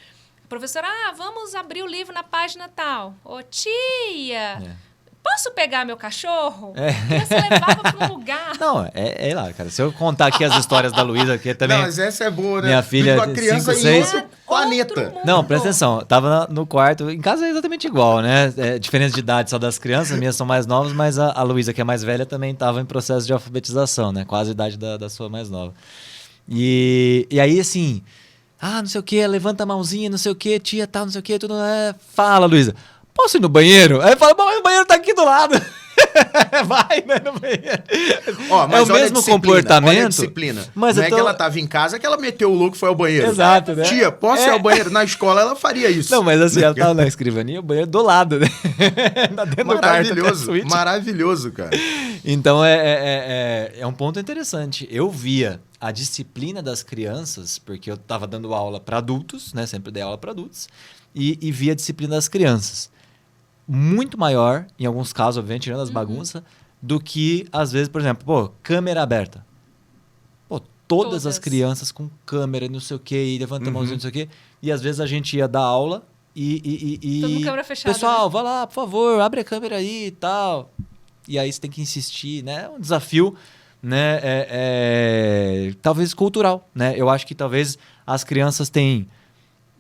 Speaker 2: Professora, vamos abrir o livro na página tal. Ô, tia, posso pegar meu cachorro? A criança levava para um lugar.
Speaker 3: Não, lá, cara. Se eu contar aqui as histórias da Luísa, que também...
Speaker 1: Não, mas essa é boa, né?
Speaker 3: Minha filha,
Speaker 1: a criança
Speaker 3: 5, 6...
Speaker 1: em outro planeta.
Speaker 3: Não, presta atenção. Tava no quarto. Em casa é exatamente igual, né? Diferença de idade só das crianças. As minhas são mais novas, mas a Luísa, que é mais velha, também estava em processo de alfabetização, né? Quase a idade da sua mais nova. E aí, assim... não sei o que, levanta a mãozinha, não sei o que, tia, tal, não sei o que, tudo. Fala, Luísa, posso ir no banheiro? Aí fala, mas o banheiro tá aqui do lado. Vai, né, no banheiro.
Speaker 1: Mas
Speaker 3: é o mesmo comportamento.
Speaker 1: Olha a disciplina.
Speaker 3: Mas
Speaker 1: não é que ela tava em casa, que ela meteu o louco e foi ao banheiro.
Speaker 3: Exato, né?
Speaker 1: Tia, posso ir ao banheiro? Na escola ela faria isso.
Speaker 3: Não, mas assim, ela tava na escrivaninha, o banheiro do lado, né?
Speaker 1: Maravilhoso, maravilhoso, cara.
Speaker 3: Então, é um ponto interessante. Eu via a disciplina das crianças, porque eu estava dando aula para adultos, né? Sempre dei aula para adultos, e via a disciplina das crianças. Muito maior, em alguns casos, obviamente, tirando as bagunças, do que, às vezes, por exemplo, câmera aberta. todas as crianças com câmera, não sei o quê, e levanta a mãozinha, não sei o quê. E às vezes a gente ia dar aula e
Speaker 2: Todo mundo câmera fechada,
Speaker 3: pessoal,
Speaker 2: né?
Speaker 3: vai lá, por favor, abre a câmera aí e tal. E aí você tem que insistir, né? É um desafio, né? Talvez cultural, né? Eu acho que talvez as crianças têm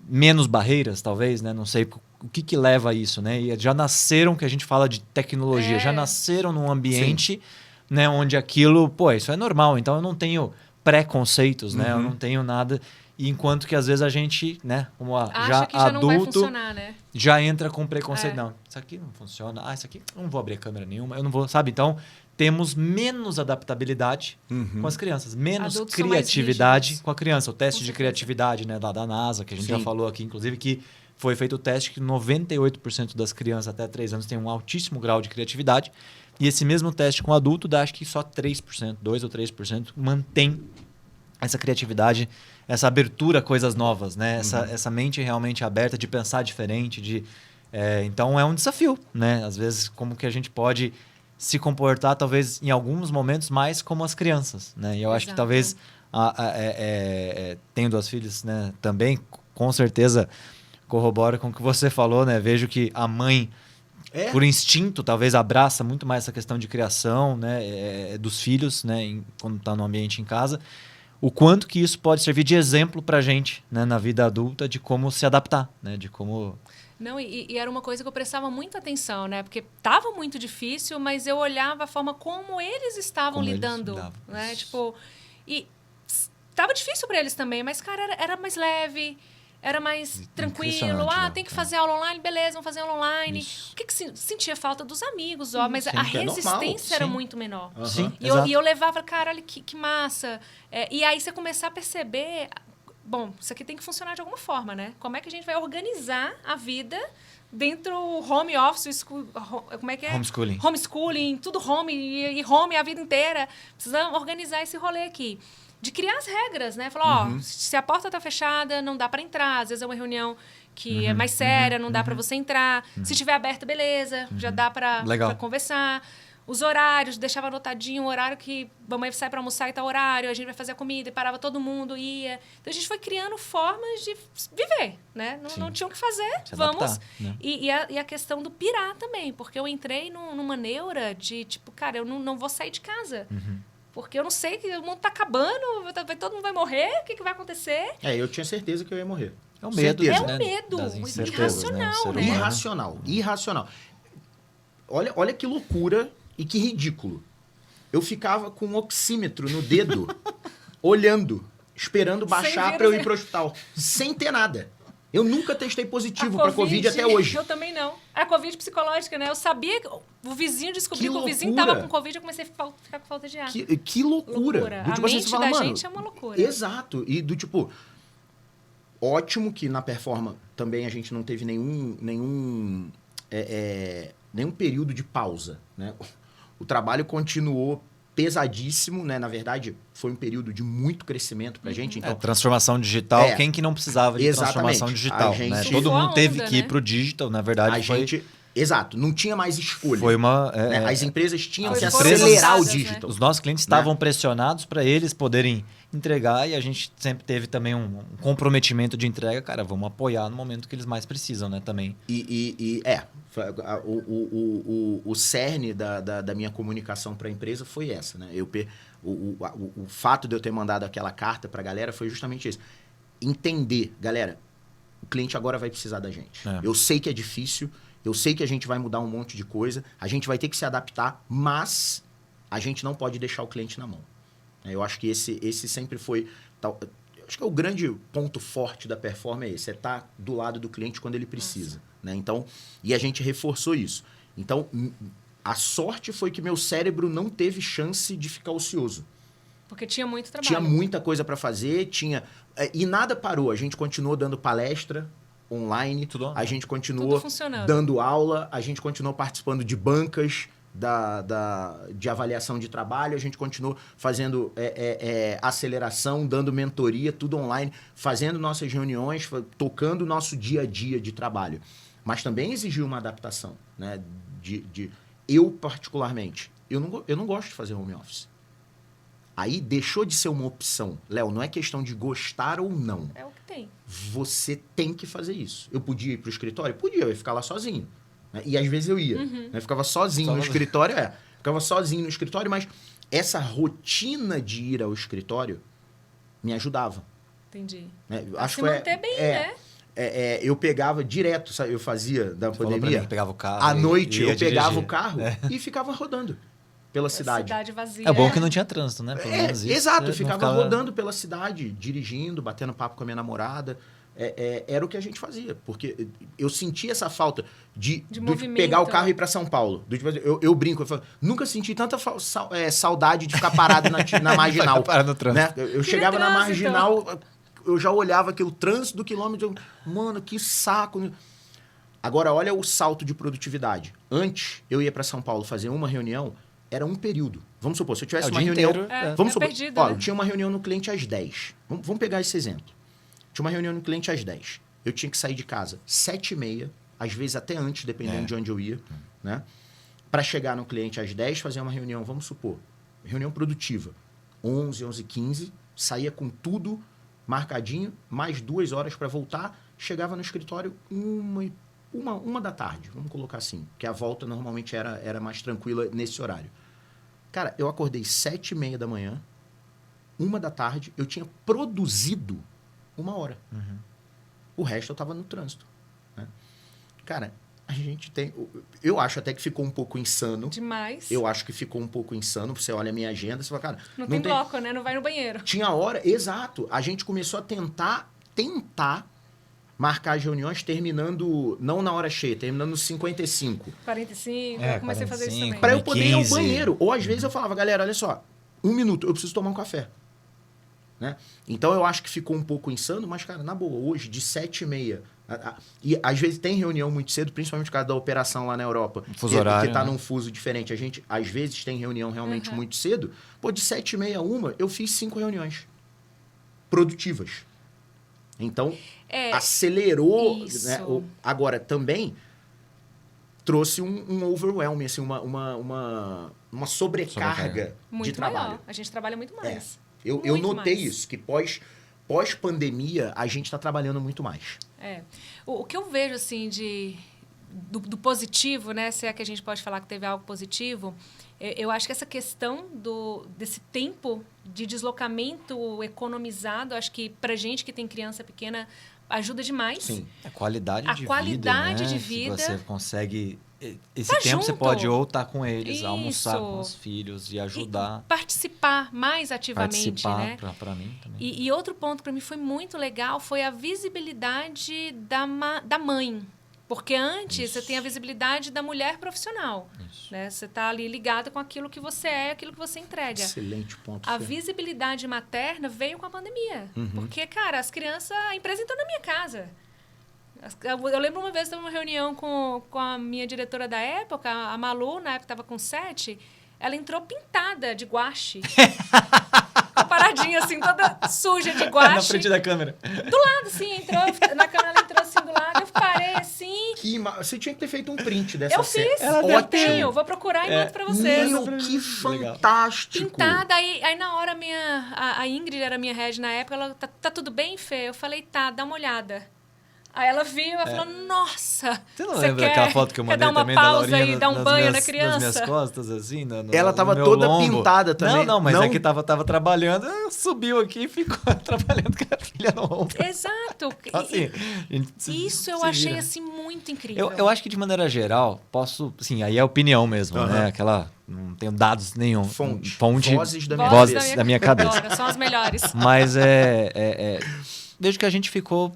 Speaker 3: menos barreiras, talvez, né? Não sei o que leva a isso, né? E já nasceram, que a gente fala de tecnologia, já nasceram num ambiente, né? Onde aquilo, pô, isso é normal. Então eu não tenho preconceitos, né? Eu não tenho nada. E enquanto que às vezes a gente, né? Como
Speaker 2: Acha que já não vai funcionar, né?
Speaker 3: já entra com preconceito. Não, isso aqui não funciona. Ah, isso aqui eu não vou abrir a câmera nenhuma. Eu não vou, sabe? Então temos menos adaptabilidade com as crianças, menos
Speaker 2: Adultos
Speaker 3: criatividade com a criança. O teste de criatividade, né, da NASA, que a gente já
Speaker 1: Sim.
Speaker 3: falou aqui, inclusive, que foi feito o teste que 98% das crianças até 3 anos têm um altíssimo grau de criatividade. E esse mesmo teste com adulto dá acho que só 3%, 2 ou 3% mantém essa criatividade, essa abertura a coisas novas, né? Essa mente realmente aberta de pensar diferente. Então é um desafio, né? Às vezes, como que a gente pode se comportar, talvez em alguns momentos, mais como as crianças, né? E eu acho que talvez, tenho 2 filhos, né, também, com certeza corrobora com o que você falou, né? Vejo que a mãe, por instinto, talvez abraça muito mais essa questão de criação, né? Dos filhos, né? Quando está no ambiente em casa. O quanto que isso pode servir de exemplo para a gente, né? Na vida adulta, de como se adaptar, né? De como...
Speaker 2: Não, e era uma coisa que eu prestava muita atenção, né? Porque estava muito difícil, mas eu olhava a forma como eles estavam lidando, né? Tipo, e estava difícil para eles também, mas, cara, era mais leve, era mais tranquilo. Ah, tem que fazer aula online, beleza, vamos fazer aula online.
Speaker 3: Isso.
Speaker 2: O que sentia falta dos amigos, ó, mas a
Speaker 1: que é
Speaker 2: resistência era
Speaker 3: normal.
Speaker 2: muito menor.
Speaker 3: Sim,
Speaker 2: E eu levava, cara, olha que massa. E aí você começar a perceber... Bom, isso aqui tem que funcionar de alguma forma, né? Como é que a gente vai organizar a vida dentro do home office, como é que é?
Speaker 3: Homeschooling.
Speaker 2: Homeschooling, tudo home e home a vida inteira. Precisamos organizar esse rolê aqui. De criar as regras, né? Falar, ó, se a porta tá fechada, não dá para entrar. Às vezes é uma reunião que é mais séria, não dá para você entrar. Se tiver aberta, beleza, já dá para conversar. Os horários, deixava anotadinho o horário que a mamãe sai para almoçar e tal horário, a gente vai fazer a comida e parava todo mundo, ia. Então a gente foi criando formas de viver, né? Não tinha o que fazer, vamos. Né? E a questão do pirar também, porque eu entrei numa neura de tipo, cara, eu não vou sair de casa. Porque eu não sei que o mundo tá acabando, todo mundo vai morrer, o que vai acontecer?
Speaker 1: Eu tinha certeza que eu ia morrer.
Speaker 3: É um medo,
Speaker 2: né?
Speaker 3: né?
Speaker 2: É um medo irracional, né?
Speaker 1: Irracional. Olha que loucura e que ridículo. Eu ficava com um oxímetro no dedo, olhando, esperando baixar para eu ir pro hospital. Sem ter nada. Eu nunca testei positivo para Covid até hoje.
Speaker 2: Eu também não. A Covid psicológica, né? Eu sabia que o vizinho descobriu que o vizinho tava com Covid, eu comecei a ficar com falta de ar.
Speaker 1: Que loucura.
Speaker 2: A mente da gente é uma loucura.
Speaker 1: Exato. E do tipo... Ótimo que na Performa também a gente não teve nenhum período de pausa, né? O trabalho continuou pesadíssimo, né? Na verdade, foi um período de muito crescimento pra gente. Então,
Speaker 3: transformação digital. Quem que não precisava de transformação digital? Né? Todo mundo teve que ir pro digital, na verdade.
Speaker 1: Exato, não tinha mais escolha.
Speaker 3: Foi uma...
Speaker 1: né? As empresas tinham que
Speaker 2: acelerar
Speaker 1: o digital.
Speaker 3: Né? Os nossos clientes estavam pressionados para eles poderem entregar e a gente sempre teve também um comprometimento de entrega. Cara, vamos apoiar no momento que eles mais precisam, né? Também.
Speaker 1: O cerne da minha comunicação para a empresa foi essa, né? O fato de eu ter mandado aquela carta para a galera foi justamente isso. Entender, galera, o cliente agora vai precisar da gente. Eu sei que é difícil, eu sei que a gente vai mudar um monte de coisa, a gente vai ter que se adaptar, mas a gente não pode deixar o cliente na mão. Eu acho que esse sempre foi... Acho que é o grande ponto forte da Performa é esse, é estar do lado do cliente quando ele precisa. Né? Então, e a gente reforçou isso. Então, a sorte foi que meu cérebro não teve chance de ficar ocioso.
Speaker 2: Porque tinha muito trabalho.
Speaker 1: Tinha muita coisa para fazer, e nada parou. A gente continuou dando palestra online, a gente continuou dando aula, a gente continuou participando de bancas de avaliação de trabalho, a gente continuou fazendo aceleração, dando mentoria, tudo online, fazendo nossas reuniões, tocando o nosso dia a dia de trabalho. Mas também exigiu uma adaptação, né? Eu, particularmente, eu não gosto de fazer home office. Aí deixou de ser uma opção. Léo, não é questão de gostar ou não.
Speaker 2: É o que tem.
Speaker 1: Você tem que fazer isso. Eu podia ir pro escritório? Podia, eu ia ficar lá sozinho. Né? E às vezes eu ia. Eu ficava sozinho no escritório, ficava sozinho no escritório, mas essa rotina de ir ao escritório me ajudava.
Speaker 2: Entendi.
Speaker 1: Né?
Speaker 2: Acho que manter bem, né?
Speaker 1: Eu pegava direto, sabe? Eu fazia da pandemia.
Speaker 3: Que pegava o carro.
Speaker 1: À noite eu pegava
Speaker 3: dirigir.
Speaker 1: o carro e ficava rodando pela cidade.
Speaker 2: Cidade vazia.
Speaker 3: É bom que não tinha trânsito, né? Pelo menos isso,
Speaker 1: exato, eu
Speaker 3: não
Speaker 1: ficava rodando pela cidade, dirigindo, batendo papo com a minha namorada. Era o que a gente fazia, porque eu sentia essa falta de pegar o carro e ir para São Paulo. Eu brinco, eu falo, nunca senti tanta saudade de ficar parado na marginal.
Speaker 3: Parado no trânsito.
Speaker 1: Né? Eu chegava na marginal, eu já olhava aquele trânsito do quilômetro, mano, que saco. Agora, olha o salto de produtividade. Antes, eu ia para São Paulo fazer uma reunião, era um período. Vamos supor, se eu tivesse uma reunião... vamos supor,
Speaker 2: perdido,
Speaker 1: ó,
Speaker 2: né?
Speaker 1: eu tinha uma reunião no cliente às 10. Vamos pegar esse exemplo. Tinha uma reunião no cliente às 10. Eu tinha que sair de casa 7h30, às vezes até antes, dependendo de onde eu ia, né? Para chegar no cliente às 10, fazer uma reunião, vamos supor, reunião produtiva. 11, 11h15, saía com tudo marcadinho, mais 2 horas para voltar, chegava no escritório uma da tarde, vamos colocar assim, que a volta normalmente era mais tranquila nesse horário. Cara, eu acordei 7h30 da manhã, 1 da tarde, eu tinha produzido 1 hora. O resto eu estava no trânsito. Né? Cara, a gente tem... Eu acho até que ficou um pouco insano.
Speaker 2: Demais.
Speaker 1: Eu acho que ficou um pouco insano. Você olha a minha agenda, você fala, cara...
Speaker 2: Não tem bloco, né? Não vai no banheiro.
Speaker 1: Tinha hora... Exato. A gente começou a tentar marcar as reuniões terminando... Não na hora cheia, terminando nos 55.
Speaker 2: 45. Eu comecei a fazer isso também.
Speaker 1: Para eu poder ir ao banheiro. Ou às vezes eu falava, galera, olha só. 1 minuto, eu preciso tomar um café. Né? Então eu acho que ficou um pouco insano, mas, cara, na boa, hoje, de 7h30, e às vezes tem reunião muito cedo, principalmente por causa da operação lá na Europa,
Speaker 3: fuso horário,
Speaker 1: que tá
Speaker 3: né?
Speaker 1: num fuso diferente. A gente, às vezes, tem reunião realmente muito cedo. Pô, de 7h30 a 1, eu fiz 5 reuniões produtivas. Então, acelerou. Né? Agora, também trouxe um overwhelming, assim, uma sobrecarga
Speaker 2: muito
Speaker 1: de trabalho.
Speaker 2: Maior. A gente trabalha muito mais.
Speaker 1: Eu notei isso, que pós-pandemia a gente está trabalhando muito mais.
Speaker 2: O que eu vejo, assim, do positivo, né? Se é que a gente pode falar que teve algo positivo, eu acho que essa questão desse tempo de deslocamento economizado, acho que pra gente que tem criança pequena, ajuda demais.
Speaker 1: Sim.
Speaker 3: A qualidade de
Speaker 2: qualidade
Speaker 3: vida, né?
Speaker 2: de vida.
Speaker 3: Se você consegue... Esse
Speaker 2: Tá
Speaker 3: tempo
Speaker 2: junto.
Speaker 3: você pode ou estar com eles,
Speaker 2: Isso.
Speaker 3: almoçar com os filhos e ajudar.
Speaker 2: E participar mais ativamente, né?
Speaker 3: Para mim também.
Speaker 2: E outro ponto para mim foi muito legal foi a visibilidade da mãe. Porque antes você tem a visibilidade da mulher profissional. Né? Você está ali ligado com aquilo que você é, aquilo que você entrega.
Speaker 1: Excelente ponto.
Speaker 2: A visibilidade materna veio com a pandemia. Porque, cara, as crianças... A empresa entrou na minha casa. Eu lembro uma vez, eu estava numa reunião com a minha diretora da época, a Malu, na época estava com 7, ela entrou pintada de guache. Paradinha, assim, toda suja de guache.
Speaker 3: Na frente da câmera.
Speaker 2: Do lado, sim, entrou. Na câmera ela entrou assim do lado, eu parei assim.
Speaker 1: Você tinha que ter feito um print dessa cena.
Speaker 2: Eu tenho, vou procurar e mando pra vocês.
Speaker 1: Meu, que fantástico.
Speaker 2: Pintada, aí na hora a Ingrid era minha head na época, ela, tá tudo bem, Fê? Eu falei, tá, dá uma olhada. Aí ela viu, ela falou, nossa,
Speaker 3: você não lembra daquela foto que eu mandei
Speaker 2: dar uma
Speaker 3: também
Speaker 2: pausa
Speaker 3: da Laurinha
Speaker 2: e dar um banho na criança?
Speaker 3: Nas minhas costas, assim,
Speaker 1: ela tava toda pintada também.
Speaker 3: Não, mas é que tava trabalhando, subiu aqui e ficou trabalhando com a filha no ombro.
Speaker 2: Exato.
Speaker 3: Assim,
Speaker 2: isso eu achei, assim, muito incrível.
Speaker 3: Eu acho que, de maneira geral, sim, aí é opinião mesmo, né? Aquela... Não tenho dados nenhum.
Speaker 1: Fonte.
Speaker 3: Vozes da minha cabeça.
Speaker 2: Agora, são as melhores.
Speaker 3: Mas vejo que a gente ficou...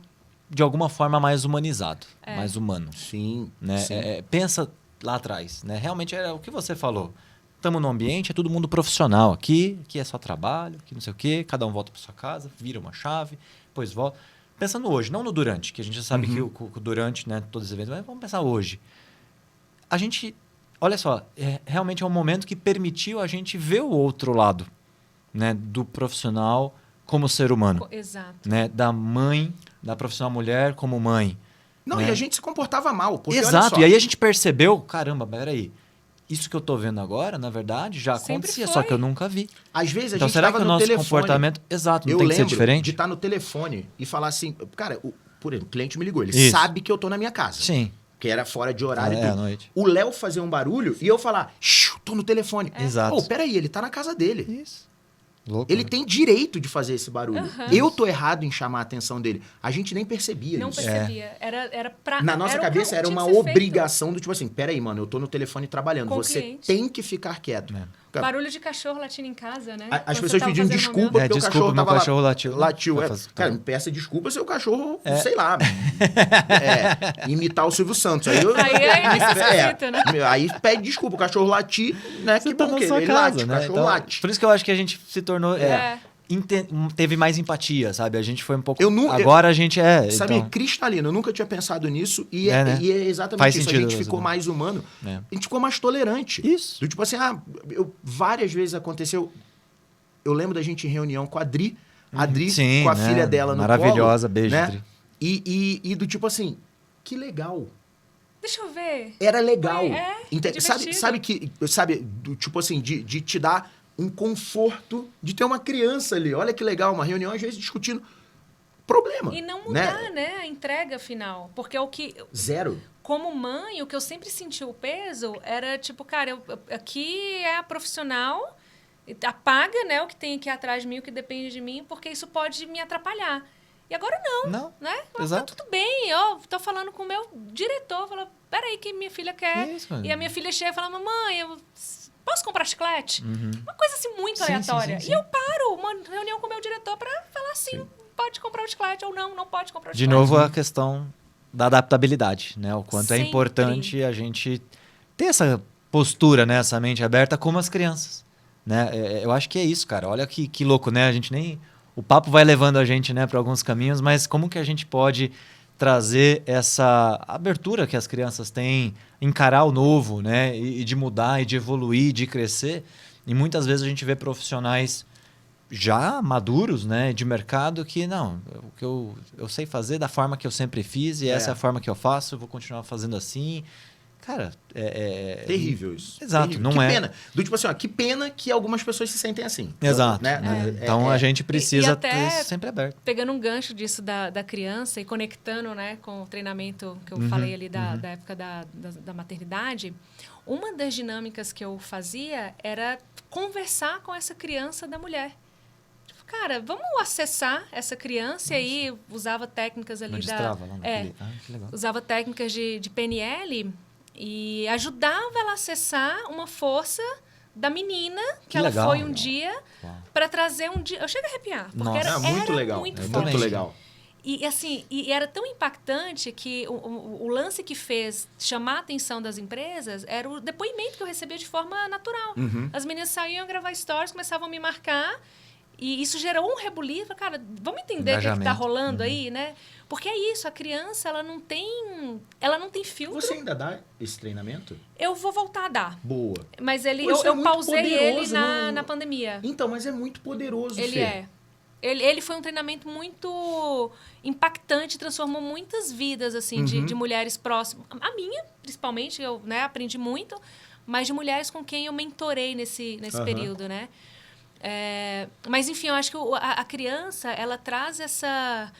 Speaker 3: de alguma forma mais humanizado, mais humano.
Speaker 1: Sim.
Speaker 3: Né?
Speaker 1: Sim.
Speaker 3: Pensa lá atrás, né? Realmente é o que você falou. Estamos num ambiente, é todo mundo profissional. Aqui é só trabalho, aqui não sei o quê, cada um volta para sua casa, vira uma chave, depois volta. Pensando hoje, não no durante, que a gente já sabe que o durante, né, todos os eventos, mas vamos pensar hoje. A gente, olha só, realmente é um momento que permitiu a gente ver o outro lado, né, do profissional como ser humano.
Speaker 2: Exato.
Speaker 3: Né, da mãe, da profissional mulher como mãe.
Speaker 1: Não,
Speaker 3: né?
Speaker 1: E a gente se comportava mal. Porque,
Speaker 3: exato, e aí a gente percebeu, caramba, peraí, isso que eu tô vendo agora, na verdade, já
Speaker 2: Sempre
Speaker 3: acontecia,
Speaker 2: foi.
Speaker 3: só que eu nunca vi.
Speaker 1: Às vezes a
Speaker 3: Então
Speaker 1: gente
Speaker 3: será
Speaker 1: tava
Speaker 3: que o
Speaker 1: no
Speaker 3: nosso
Speaker 1: telefone.
Speaker 3: comportamento... Exato, não
Speaker 1: Eu
Speaker 3: tem que ser
Speaker 1: lembro
Speaker 3: diferente?
Speaker 1: de estar no telefone e falar assim... Cara, por exemplo, o cliente me ligou. Ele
Speaker 3: Isso.
Speaker 1: sabe que eu tô na minha casa.
Speaker 3: Sim.
Speaker 1: Que era fora de horário e
Speaker 3: É, à
Speaker 1: tudo.
Speaker 3: noite.
Speaker 1: O Léo fazia um barulho e eu falar... Tô no telefone.
Speaker 3: Exato.
Speaker 1: Pô, peraí, ele tá na casa dele.
Speaker 3: Isso. Louco,
Speaker 1: Ele
Speaker 3: né?
Speaker 1: tem direito de fazer esse barulho. Eu tô errado em chamar a atenção dele. A gente nem percebia
Speaker 2: Não
Speaker 1: isso.
Speaker 2: percebia. Era pra...
Speaker 1: Na nossa
Speaker 2: era o que
Speaker 1: cabeça era
Speaker 2: tinha
Speaker 1: uma
Speaker 2: que ser feito.
Speaker 1: obrigação do tipo assim, peraí, mano, eu tô no telefone trabalhando.
Speaker 2: Com o
Speaker 1: Você
Speaker 2: cliente.
Speaker 1: tem que ficar quieto. Cara,
Speaker 2: Barulho de cachorro latindo em casa, né?
Speaker 1: as
Speaker 2: Quando você
Speaker 1: pessoas
Speaker 2: tava
Speaker 1: pediam
Speaker 2: fazendo
Speaker 1: desculpa
Speaker 2: momento.
Speaker 1: porque o
Speaker 3: desculpa,
Speaker 1: cachorro
Speaker 3: meu
Speaker 1: tava
Speaker 3: cachorro latiu.
Speaker 1: Latiu.
Speaker 3: Vai
Speaker 1: É.
Speaker 3: fazer-
Speaker 1: Cara, me peça desculpa se o cachorro,
Speaker 3: É.
Speaker 1: sei lá, imitar o Silvio Santos. Aí
Speaker 2: necessita, né?
Speaker 1: Aí pede desculpa, o cachorro latir, né?
Speaker 3: Você
Speaker 1: Que
Speaker 3: tá
Speaker 1: bom
Speaker 3: na
Speaker 1: que
Speaker 3: sua
Speaker 1: ele
Speaker 3: casa,
Speaker 1: late, o
Speaker 3: né?
Speaker 1: cachorro
Speaker 3: Então,
Speaker 1: late.
Speaker 3: por isso que eu acho que a gente se tornou... teve mais empatia, sabe? A gente foi um pouco... Agora a gente
Speaker 1: Sabe,
Speaker 3: então...
Speaker 1: cristalino, eu nunca tinha pensado nisso e
Speaker 3: né?
Speaker 1: e é exatamente
Speaker 3: Faz
Speaker 1: isso. A
Speaker 3: sentido,
Speaker 1: gente ficou mais humano,
Speaker 3: É.
Speaker 1: a gente ficou mais tolerante.
Speaker 3: Isso.
Speaker 1: Do tipo assim, várias vezes aconteceu. Eu lembro da gente em reunião com a Dri
Speaker 3: Sim,
Speaker 1: com a
Speaker 3: né?
Speaker 1: filha dela no
Speaker 3: Maravilhosa,
Speaker 1: colo,
Speaker 3: beijo,
Speaker 1: né?
Speaker 3: Dri.
Speaker 1: E do tipo assim, que legal.
Speaker 2: Deixa eu ver.
Speaker 1: Era legal.
Speaker 2: divertido.
Speaker 1: Sabe, do tipo assim, de te dar um conforto de ter uma criança ali. Olha que legal, uma reunião às vezes discutindo problema.
Speaker 2: E não mudar, né? A entrega final. Porque é o que...
Speaker 1: Zero.
Speaker 2: Como mãe, o que eu sempre senti o peso era tipo, cara, aqui é a profissional, apaga, né, o que tem aqui atrás de mim, o que depende de mim, porque isso pode me atrapalhar. E agora não, né?
Speaker 3: Exato.
Speaker 2: Tá tudo bem, eu tô falando com o meu diretor, fala, peraí, que minha filha quer.
Speaker 3: Isso,
Speaker 2: e a minha filha chega e fala, mamãe, eu posso comprar chiclete? Uma coisa assim muito aleatória.
Speaker 3: sim.
Speaker 2: E eu paro uma reunião com o meu diretor pra falar assim, pode comprar o chiclete ou não pode comprar o
Speaker 3: De
Speaker 2: chiclete.
Speaker 3: novo, a questão da adaptabilidade, né? O quanto é
Speaker 2: Sempre.
Speaker 3: importante a gente ter essa postura, né? Essa mente aberta como as crianças, né? Eu acho que é isso, cara. Olha que louco, né? A gente nem... O papo vai levando a gente, né, para alguns caminhos, mas como que a gente pode trazer essa abertura que as crianças têm, encarar o novo, né? E de mudar, e de evoluir, de crescer. E muitas vezes a gente vê profissionais já maduros, né, de mercado, que não, o que eu sei fazer da forma que eu sempre fiz, e essa é a forma que eu faço, eu vou continuar fazendo assim. Cara,
Speaker 1: Terrível isso.
Speaker 3: Exato,
Speaker 1: Terrível.
Speaker 3: não
Speaker 1: que
Speaker 3: é.
Speaker 1: pena. Do tipo assim, ó, que pena que algumas pessoas se sentem assim.
Speaker 3: Exato.
Speaker 1: Né?
Speaker 3: Então a gente precisa
Speaker 2: até
Speaker 3: ter isso sempre aberto.
Speaker 2: Pegando um gancho disso da criança e conectando, né, com o treinamento que eu falei ali da época da maternidade, uma das dinâmicas que eu fazia era conversar com essa criança da mulher. Tipo, cara, vamos acessar essa criança. E aí usava técnicas ali
Speaker 3: Não destrava lá naquele... que legal.
Speaker 2: usava técnicas de PNL e ajudava ela a acessar uma força da menina que ela
Speaker 3: legal,
Speaker 2: foi um
Speaker 3: legal.
Speaker 2: dia
Speaker 3: Uau.
Speaker 2: para trazer um dia... Eu chego a arrepiar, porque
Speaker 3: Nossa.
Speaker 2: era
Speaker 1: muito legal.
Speaker 2: muito
Speaker 3: Eu
Speaker 2: forte.
Speaker 1: Muito legal.
Speaker 2: E assim, e era tão impactante que o lance que fez chamar a atenção das empresas era o depoimento que eu recebia de forma natural. As meninas saíam gravar stories, começavam a me marcar, e isso gerou um rebuliço. Cara, vamos entender o que está rolando aí, né? Porque é isso, a criança, ela não tem filtro.
Speaker 1: Você ainda dá esse treinamento?
Speaker 2: Eu vou voltar a dar.
Speaker 1: Boa.
Speaker 2: Mas ele,
Speaker 1: Pô, isso é
Speaker 2: eu
Speaker 1: muito
Speaker 2: pausei ele
Speaker 1: poderoso,
Speaker 2: na pandemia.
Speaker 1: Então, mas é muito poderoso,
Speaker 2: Ele
Speaker 1: Fê.
Speaker 2: é. Ele foi um treinamento muito impactante, transformou muitas vidas assim de mulheres próximas. A minha, principalmente, eu, né, aprendi muito, mas de mulheres com quem eu mentorei nesse período, né? Mas, enfim, eu acho que a criança, ela traz essa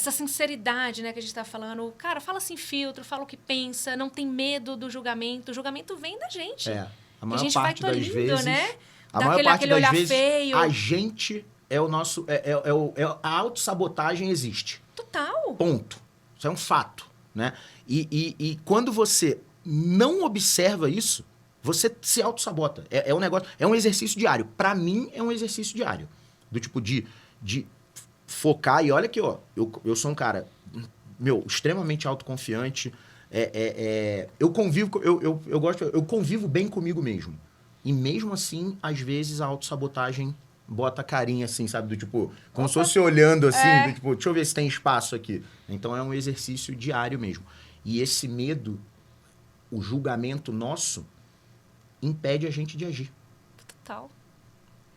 Speaker 2: sinceridade, né, que a gente está falando. Cara, fala sem filtro, fala o que pensa, não tem medo do julgamento. O julgamento vem da gente.
Speaker 1: A maior
Speaker 2: gente
Speaker 1: parte
Speaker 2: vai
Speaker 1: das
Speaker 2: tolindo,
Speaker 1: vezes...
Speaker 2: né?
Speaker 1: A maior parte
Speaker 2: Daquele
Speaker 1: das
Speaker 2: olhar
Speaker 1: vezes,
Speaker 2: feio.
Speaker 1: a gente é o nosso... a autossabotagem existe.
Speaker 2: Total.
Speaker 1: Ponto. Isso é um fato, né? E quando você não observa isso, você se autossabota. É um negócio... É um exercício diário. Para mim, é um exercício diário. Do tipo de focar. E olha aqui, ó. Eu sou um cara, extremamente autoconfiante. Eu convivo... Eu convivo bem comigo mesmo. E mesmo assim, às vezes, a autossabotagem bota a carinha assim, sabe? Do tipo, como se fosse olhando assim, do tipo, deixa eu ver se tem espaço aqui. Então é um exercício diário mesmo. E esse medo, o julgamento nosso, impede a gente de agir.
Speaker 2: Total.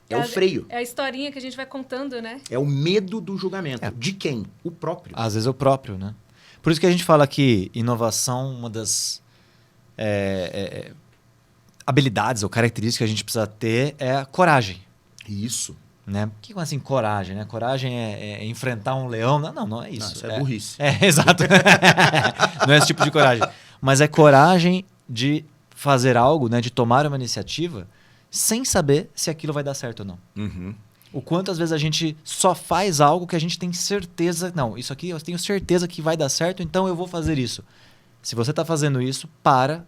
Speaker 1: É o freio.
Speaker 2: É a historinha que a gente vai contando, né?
Speaker 1: É o medo do julgamento. De quem? O próprio.
Speaker 3: Às vezes é o próprio, né? Por isso que a gente fala que inovação, uma das... habilidades ou características que a gente precisa ter é a coragem.
Speaker 1: Isso.
Speaker 3: Né? O que é assim, coragem? Né? Coragem é enfrentar um leão? Não é isso.
Speaker 1: Não, isso é burrice.
Speaker 3: Exato. Não é esse tipo de coragem. Mas é coragem de fazer algo, né? De tomar uma iniciativa sem saber se aquilo vai dar certo ou não.
Speaker 1: Uhum.
Speaker 3: O quanto às vezes a gente só faz algo que a gente tem certeza... Não, isso aqui eu tenho certeza que vai dar certo, então eu vou fazer isso. Se você está fazendo isso, para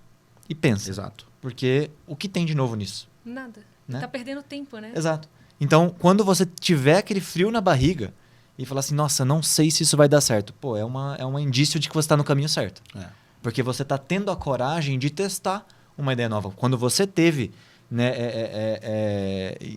Speaker 3: e pensa.
Speaker 1: Exato.
Speaker 3: Porque o que tem de novo nisso?
Speaker 2: Nada.
Speaker 3: Né?
Speaker 2: Tá perdendo tempo, né?
Speaker 3: Exato. Então, quando você tiver aquele frio na barriga e falar assim, nossa, não sei se isso vai dar certo. Pô, é um indício de que você está no caminho certo. Porque você está tendo a coragem de testar uma ideia nova. Quando você teve, né,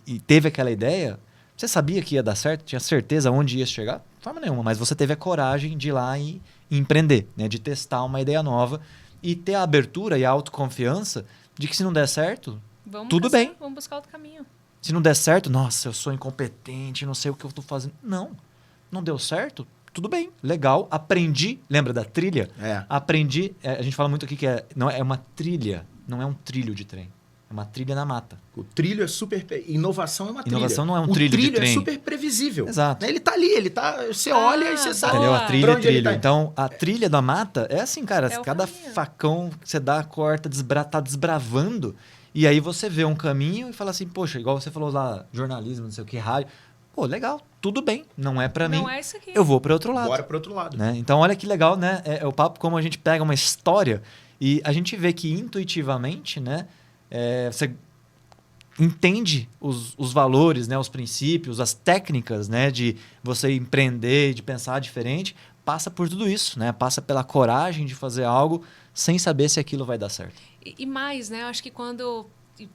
Speaker 3: e teve aquela ideia, você sabia que ia dar certo? Tinha certeza onde ia chegar? De forma nenhuma. Mas você teve a coragem de ir lá e empreender, né, de testar uma ideia nova e ter a abertura e a autoconfiança de que se não der certo, tudo bem.
Speaker 2: Vamos buscar outro caminho.
Speaker 3: Se não der certo, nossa, eu sou incompetente, não sei o que eu estou fazendo. Não deu certo, tudo bem, legal, aprendi. Lembra da trilha? Aprendi, a gente fala muito aqui que não é uma trilha, não é um trilho de trem. É uma trilha na mata.
Speaker 1: O trilho é super... Inovação é uma trilha.
Speaker 3: Inovação não é um trilho de trem.
Speaker 1: O trilho é super previsível.
Speaker 3: Exato.
Speaker 1: Ele tá ali, você olha e você sabe.
Speaker 3: Entendeu? A trilha é trilho.
Speaker 1: Tá.
Speaker 3: Então, a trilha da mata é assim, cara, cada facão que você dá, corta, tá desbravando. E aí você vê um caminho e fala assim, poxa, igual você falou lá, jornalismo, não sei o que, rádio. Pô, legal, tudo bem, não é para mim.
Speaker 2: Não é isso aqui.
Speaker 3: Eu vou para outro lado.
Speaker 1: Bora para outro lado.
Speaker 3: Né? Então, olha que legal, né? É o papo como a gente pega uma história e a gente vê que intuitivamente, né? Você entende os valores, né? Os princípios, as técnicas, né? De você empreender, de pensar diferente. Passa por tudo isso, né? Passa pela coragem de fazer algo sem saber se aquilo vai dar certo.
Speaker 2: E mais, né? Eu acho que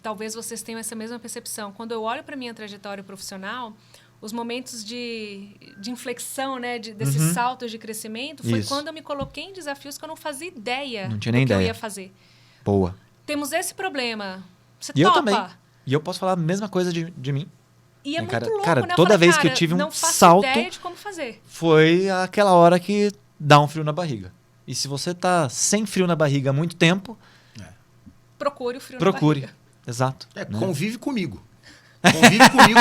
Speaker 2: talvez vocês tenham essa mesma percepção. Quando eu olho para minha trajetória profissional, os momentos de inflexão, né? Desse salto de crescimento, foi quando eu me coloquei em desafios que eu não fazia ideia
Speaker 3: do que eu
Speaker 2: ia fazer.
Speaker 3: Boa.
Speaker 2: Temos esse problema. Você
Speaker 3: e
Speaker 2: topa?
Speaker 3: Eu também. E eu posso falar a mesma coisa de mim.
Speaker 2: E é muito louco,
Speaker 3: cara,
Speaker 2: né?
Speaker 3: Toda vez que eu tive um salto,
Speaker 2: ideia de como fazer.
Speaker 3: Foi aquela hora que dá um frio na barriga. E se você tá sem frio na barriga há muito tempo...
Speaker 2: Procure o frio na barriga.
Speaker 3: Exato.
Speaker 1: Né? Convive comigo. Convive comigo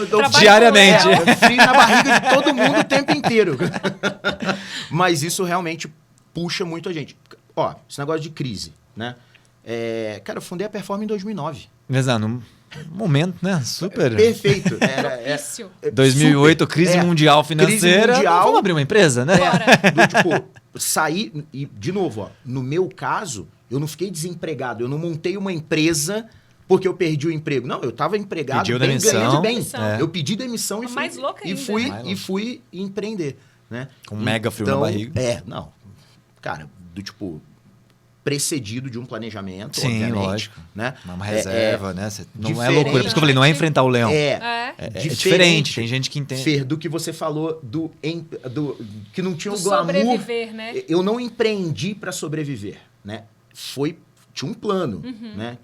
Speaker 1: que eu
Speaker 3: diariamente.
Speaker 1: Frio na barriga de todo mundo o tempo inteiro. Mas isso realmente puxa muito a gente. Ó, esse negócio de crise, né? Cara, eu fundei a Perform em 2009.
Speaker 3: Exato. Num momento, né? Super...
Speaker 1: Perfeito.
Speaker 3: 2008, crise mundial financeira.
Speaker 1: Crise mundial.
Speaker 3: Vamos abrir uma empresa, né?
Speaker 1: Sair... E, de novo, ó, no meu caso, eu não fiquei desempregado. Eu não montei uma empresa porque eu perdi o emprego. Não, eu estava empregado, ganhando bem. Eu pedi demissão e fui empreender. Né?
Speaker 3: Com mega frio na barriga.
Speaker 1: Cara, precedido de um planejamento,
Speaker 3: sim,
Speaker 1: obviamente.
Speaker 3: Lógico.
Speaker 1: Né?
Speaker 3: Uma reserva, né? Não
Speaker 1: diferente.
Speaker 3: É loucura. Por isso que eu falei, não é enfrentar o leão.
Speaker 1: É
Speaker 3: diferente. Tem gente que entende.
Speaker 1: Fer, do que você falou que não tinha um glamour.
Speaker 2: Sobreviver, né?
Speaker 1: Eu não empreendi para sobreviver, né? Tinha um plano, né?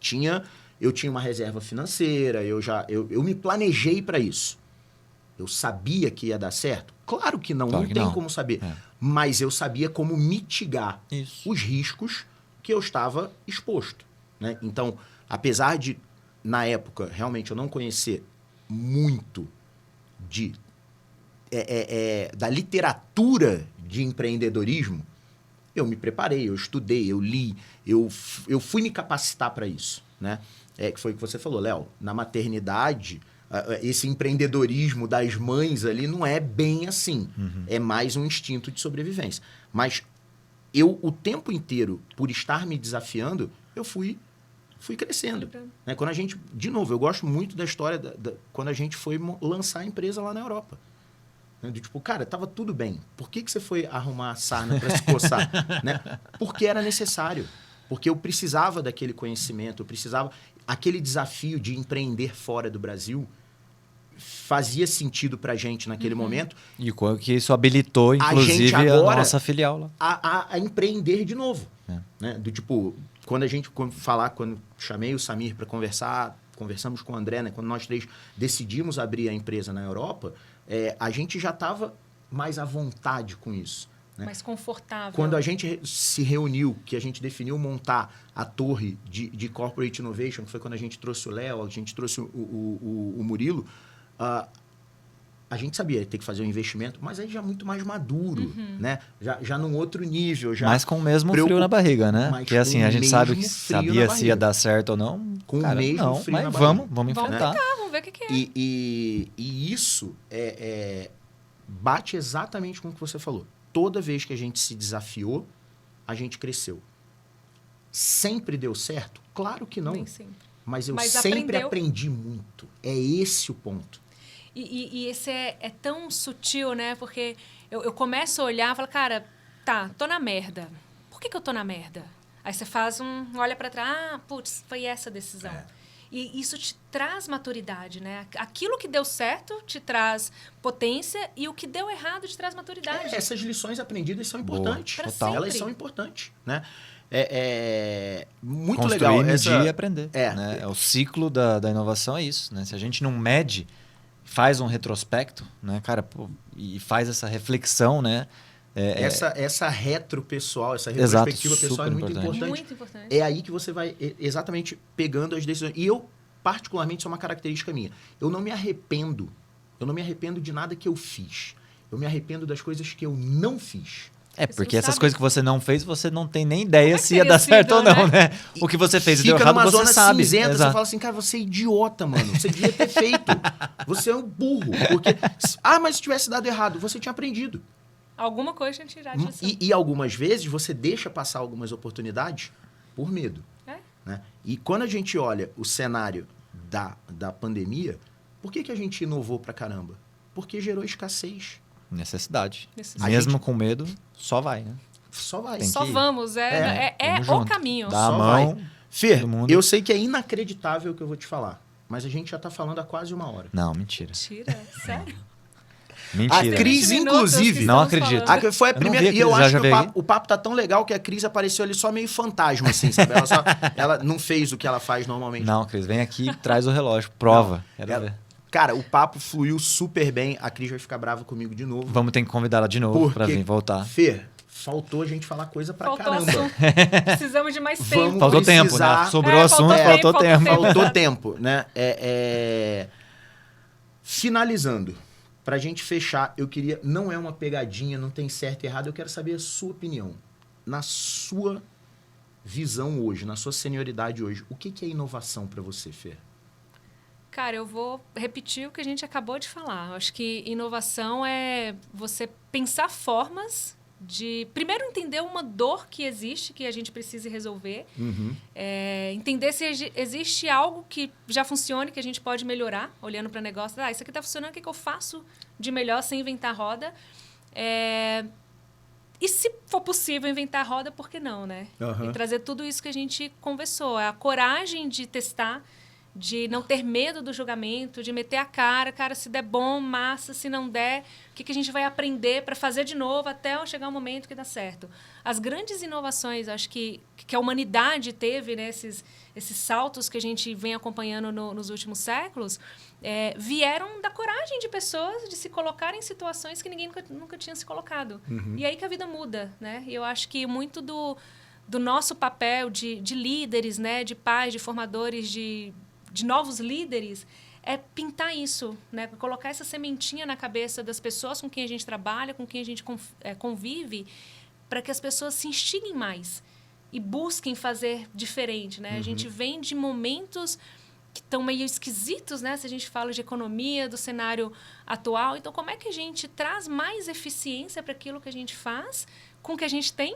Speaker 1: Eu tinha uma reserva financeira, eu me planejei para isso. Eu sabia que ia dar certo? Claro que não, não tem como saber. Mas eu sabia como mitigar os riscos que eu estava exposto. Né? Então, apesar de, na época, realmente eu não conhecer muito da literatura de empreendedorismo, eu me preparei, eu estudei, eu li, eu fui me capacitar para isso. Né? Que foi o que você falou, Léo, na maternidade... Esse empreendedorismo das mães ali não é bem assim. É mais um instinto de sobrevivência. Mas o tempo inteiro, por estar me desafiando, eu fui crescendo. Né? Quando a gente... De novo, eu gosto muito da história quando a gente foi lançar a empresa lá na Europa. Né? Cara, tava tudo bem. Por que você foi arrumar a sarna para se coçar? Né? Porque era necessário. Porque eu precisava daquele conhecimento, eu precisava... Aquele desafio de empreender fora do Brasil fazia sentido pra gente naquele momento.
Speaker 3: E que isso habilitou, inclusive, a nossa filial lá.
Speaker 1: A empreender de novo. Né? Quando chamei o Samir para conversar, conversamos com o André, né? Quando nós três decidimos abrir a empresa na Europa, a gente já estava mais à vontade com isso. né?
Speaker 2: Mais confortável.
Speaker 1: Quando a gente se reuniu, que a gente definiu montar a torre de Corporate Innovation, que foi quando a gente trouxe o Léo, a gente trouxe o Murilo, a gente sabia ter que fazer um investimento, mas aí já muito mais maduro, né? Já num outro nível.
Speaker 3: Mas com o mesmo frio na barriga, né? Porque assim, a gente sabia se ia dar certo ou não.
Speaker 1: Com
Speaker 3: cara,
Speaker 1: o mesmo
Speaker 3: não,
Speaker 1: frio
Speaker 3: mas
Speaker 1: na barriga.
Speaker 3: vamos enfrentar.
Speaker 2: Vamos ver o que é.
Speaker 1: E isso bate exatamente com o que você falou. Toda vez que a gente se desafiou, a gente cresceu. Sempre deu certo? Claro que não.
Speaker 2: Nem sempre.
Speaker 1: Mas eu
Speaker 2: Mas
Speaker 1: sempre
Speaker 2: aprendeu.
Speaker 1: aprendi muito. É esse o ponto.
Speaker 2: E esse é tão sutil, né? Porque eu começo a olhar e falo, cara, tô na merda. Por que eu tô na merda? Aí você olha pra trás, putz, foi essa a decisão. E isso te traz maturidade, né? Aquilo que deu certo te traz potência e o que deu errado te traz maturidade.
Speaker 1: Essas lições aprendidas são importantes.
Speaker 2: Pra
Speaker 1: Total. Elas
Speaker 2: sempre.
Speaker 1: são importantes, né? Muito
Speaker 3: Construir,
Speaker 1: legal.
Speaker 3: medir e aprender.
Speaker 1: né?
Speaker 3: O ciclo da inovação é isso, né? Se a gente não mede, faz um retrospecto, né, cara, e faz essa reflexão, né?
Speaker 1: Essa retro pessoal, essa retrospectiva pessoal é muito importante.
Speaker 2: Muito importante.
Speaker 1: É aí que você vai exatamente pegando as decisões. E eu, particularmente, isso é uma característica minha. Eu não me arrependo de nada que eu fiz. Eu me arrependo das coisas que eu não fiz.
Speaker 3: Porque essas coisas que você não fez, você não tem nem ideia se ia dar
Speaker 2: teria
Speaker 3: certo ou
Speaker 2: sido,
Speaker 3: não, né? O que você fez e deu
Speaker 1: Fica
Speaker 3: errado,
Speaker 1: numa
Speaker 3: você
Speaker 1: zona
Speaker 3: sabe.
Speaker 1: cinzenta,
Speaker 3: Exato.
Speaker 1: você fala assim, cara, você é idiota, mano. Você devia ter feito. Você é um burro. Porque, mas se tivesse dado errado, você tinha aprendido.
Speaker 2: Alguma coisa tinha tirado disso.
Speaker 1: E algumas vezes você deixa passar algumas oportunidades por medo. Né? E quando a gente olha o cenário da pandemia, por que a gente inovou pra caramba? Porque gerou escassez.
Speaker 3: Necessidade.
Speaker 2: Necessidade.
Speaker 3: Mesmo com medo, só vai, né?
Speaker 1: Só vai.
Speaker 3: Tem
Speaker 2: Só
Speaker 3: que ir.
Speaker 2: vamos,
Speaker 3: Vamos
Speaker 2: o
Speaker 3: junto.
Speaker 2: caminho.
Speaker 3: Dá a
Speaker 1: Só
Speaker 3: mão.
Speaker 1: vai. Fê,
Speaker 3: todo mundo.
Speaker 1: eu sei que é inacreditável o que eu vou te falar, mas a gente já tá falando há quase 1 hora.
Speaker 3: Não, mentira.
Speaker 2: Mentira, sério.
Speaker 3: Mentira.
Speaker 1: A Cris,
Speaker 2: 20 minutos
Speaker 1: inclusive...
Speaker 2: que
Speaker 3: Não
Speaker 2: estamos
Speaker 3: acredito.
Speaker 2: falando.
Speaker 1: Foi a
Speaker 3: Eu não
Speaker 1: primeira.
Speaker 3: vi a
Speaker 1: E eu
Speaker 3: Cris,
Speaker 1: acho
Speaker 3: já
Speaker 1: que
Speaker 3: veio.
Speaker 1: o papo tá tão legal que a Cris apareceu ali só meio fantasma, assim, sabe? Ela não fez o que ela faz normalmente.
Speaker 3: Não, Cris, vem aqui, traz o relógio. Prova. Quero
Speaker 1: Ela-
Speaker 3: ver.
Speaker 1: Cara, o papo fluiu super bem. A Cris vai ficar brava comigo de novo.
Speaker 3: Vamos ter que convidar ela de novo pra vir voltar.
Speaker 1: Fê, faltou a gente falar coisa pra
Speaker 2: Faltou
Speaker 1: caramba.
Speaker 2: assunto. Precisamos de mais tempo.
Speaker 1: Vamos
Speaker 3: Faltou tempo,
Speaker 1: precisar-
Speaker 3: né? Sobrou assunto, faltou tempo.
Speaker 1: Faltou tempo, né? Finalizando, pra gente fechar, eu queria... Não é uma pegadinha, não tem certo e errado. Eu quero saber a sua opinião. Na sua visão hoje, na sua senioridade hoje, o que é inovação pra você, Fê?
Speaker 2: Cara, eu vou repetir o que a gente acabou de falar. Eu acho que inovação é você pensar formas de, primeiro, entender uma dor que existe, que a gente precisa resolver. Entender se existe algo que já funcione, que a gente pode melhorar, olhando para o negócio. Isso aqui está funcionando, o que eu faço de melhor sem inventar roda? E se for possível inventar roda, por que não, né? E trazer tudo isso que a gente conversou. A coragem de testar, de não ter medo do julgamento, de meter a cara, se der bom, massa, se não der, o que a gente vai aprender para fazer de novo até chegar o momento que dá certo. As grandes inovações, acho que a humanidade teve, né, esses saltos que a gente vem acompanhando nos últimos séculos, vieram da coragem de pessoas de se colocarem em situações que ninguém nunca tinha se colocado. E aí que a vida muda, né? E eu acho que muito do nosso papel de líderes, né, de pais, de formadores, de novos líderes, é pintar isso, né? Colocar essa sementinha na cabeça das pessoas com quem a gente trabalha, com quem a gente convive, para que as pessoas se instiguem mais e busquem fazer diferente, né? A gente vem de momentos que estão meio esquisitos, né? Se a gente fala de economia, do cenário atual. Então, como é que a gente traz mais eficiência para aquilo que a gente faz, com o que a gente tem,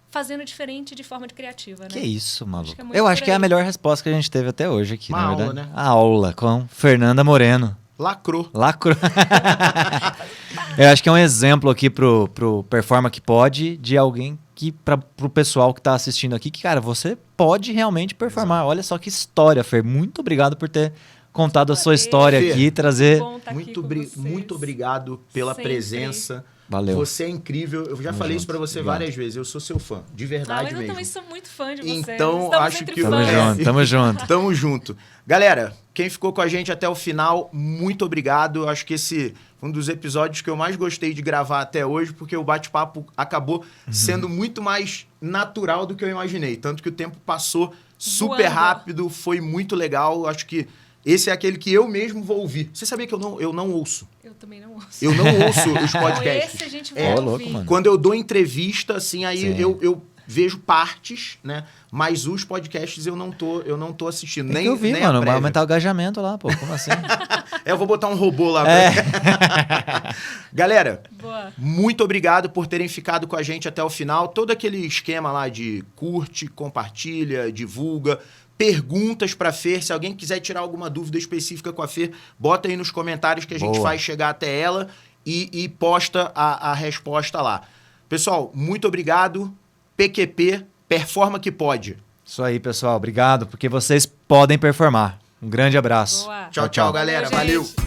Speaker 2: fazendo diferente de forma criativa, né?
Speaker 3: Que isso, maluco.
Speaker 2: Acho que é muito
Speaker 3: Eu acho
Speaker 2: por
Speaker 3: que é a
Speaker 2: aí.
Speaker 3: melhor resposta que a gente teve até hoje aqui,
Speaker 1: Uma
Speaker 3: na
Speaker 1: aula,
Speaker 3: verdade.
Speaker 1: né?
Speaker 3: A aula com Fernanda Moreno.
Speaker 1: Lacrou.
Speaker 3: Lacro. Eu acho que é um exemplo aqui pro Performa que Pode, de alguém que, pro pessoal que tá assistindo aqui, que, cara, você pode realmente performar. Olha só que história, Fer. Muito obrigado por ter contado a sua história
Speaker 1: Fer,
Speaker 3: aqui, trazer...
Speaker 2: Bom tá aqui com vocês.
Speaker 1: Muito obrigado pela
Speaker 2: Sempre.
Speaker 1: presença.
Speaker 3: Valeu.
Speaker 1: Você é incrível. Eu já falei isso pra você várias vezes. Eu sou seu fã, de verdade mesmo.
Speaker 2: Eu também sou muito fã de você.
Speaker 1: Então, acho que...
Speaker 3: Tamo junto.
Speaker 1: Tamo junto. Galera, quem ficou com a gente até o final, muito obrigado. Eu acho que esse foi um dos episódios que eu mais gostei de gravar até hoje, porque o bate-papo acabou sendo muito mais natural do que eu imaginei. Tanto que o tempo passou super rápido, foi muito legal. Eu acho que esse é aquele que eu mesmo vou ouvir. Você sabia que eu não ouço?
Speaker 2: Eu também não ouço.
Speaker 1: Eu não ouço os podcasts.
Speaker 2: Esse a gente vai ouvir.
Speaker 3: Louco, mano.
Speaker 1: Quando eu dou entrevista, assim, aí eu vejo partes, né? Mas os podcasts eu não tô assistindo.
Speaker 3: Nem eu vi,
Speaker 1: nem
Speaker 3: mano. Vai aumentar o engajamento lá, pô. Como assim?
Speaker 1: Eu vou botar um robô lá. Galera, muito obrigado por terem ficado com a gente até o final. Todo aquele esquema lá de curte, compartilha, divulga, perguntas para a Fer. Se alguém quiser tirar alguma dúvida específica com a Fer, bota aí nos comentários que a gente faz chegar até ela e posta a resposta lá. Pessoal, muito obrigado. PQP, performa que pode.
Speaker 3: Isso aí, pessoal. Obrigado, porque vocês podem performar. Um grande abraço.
Speaker 2: Boa.
Speaker 1: Tchau, galera. Valeu.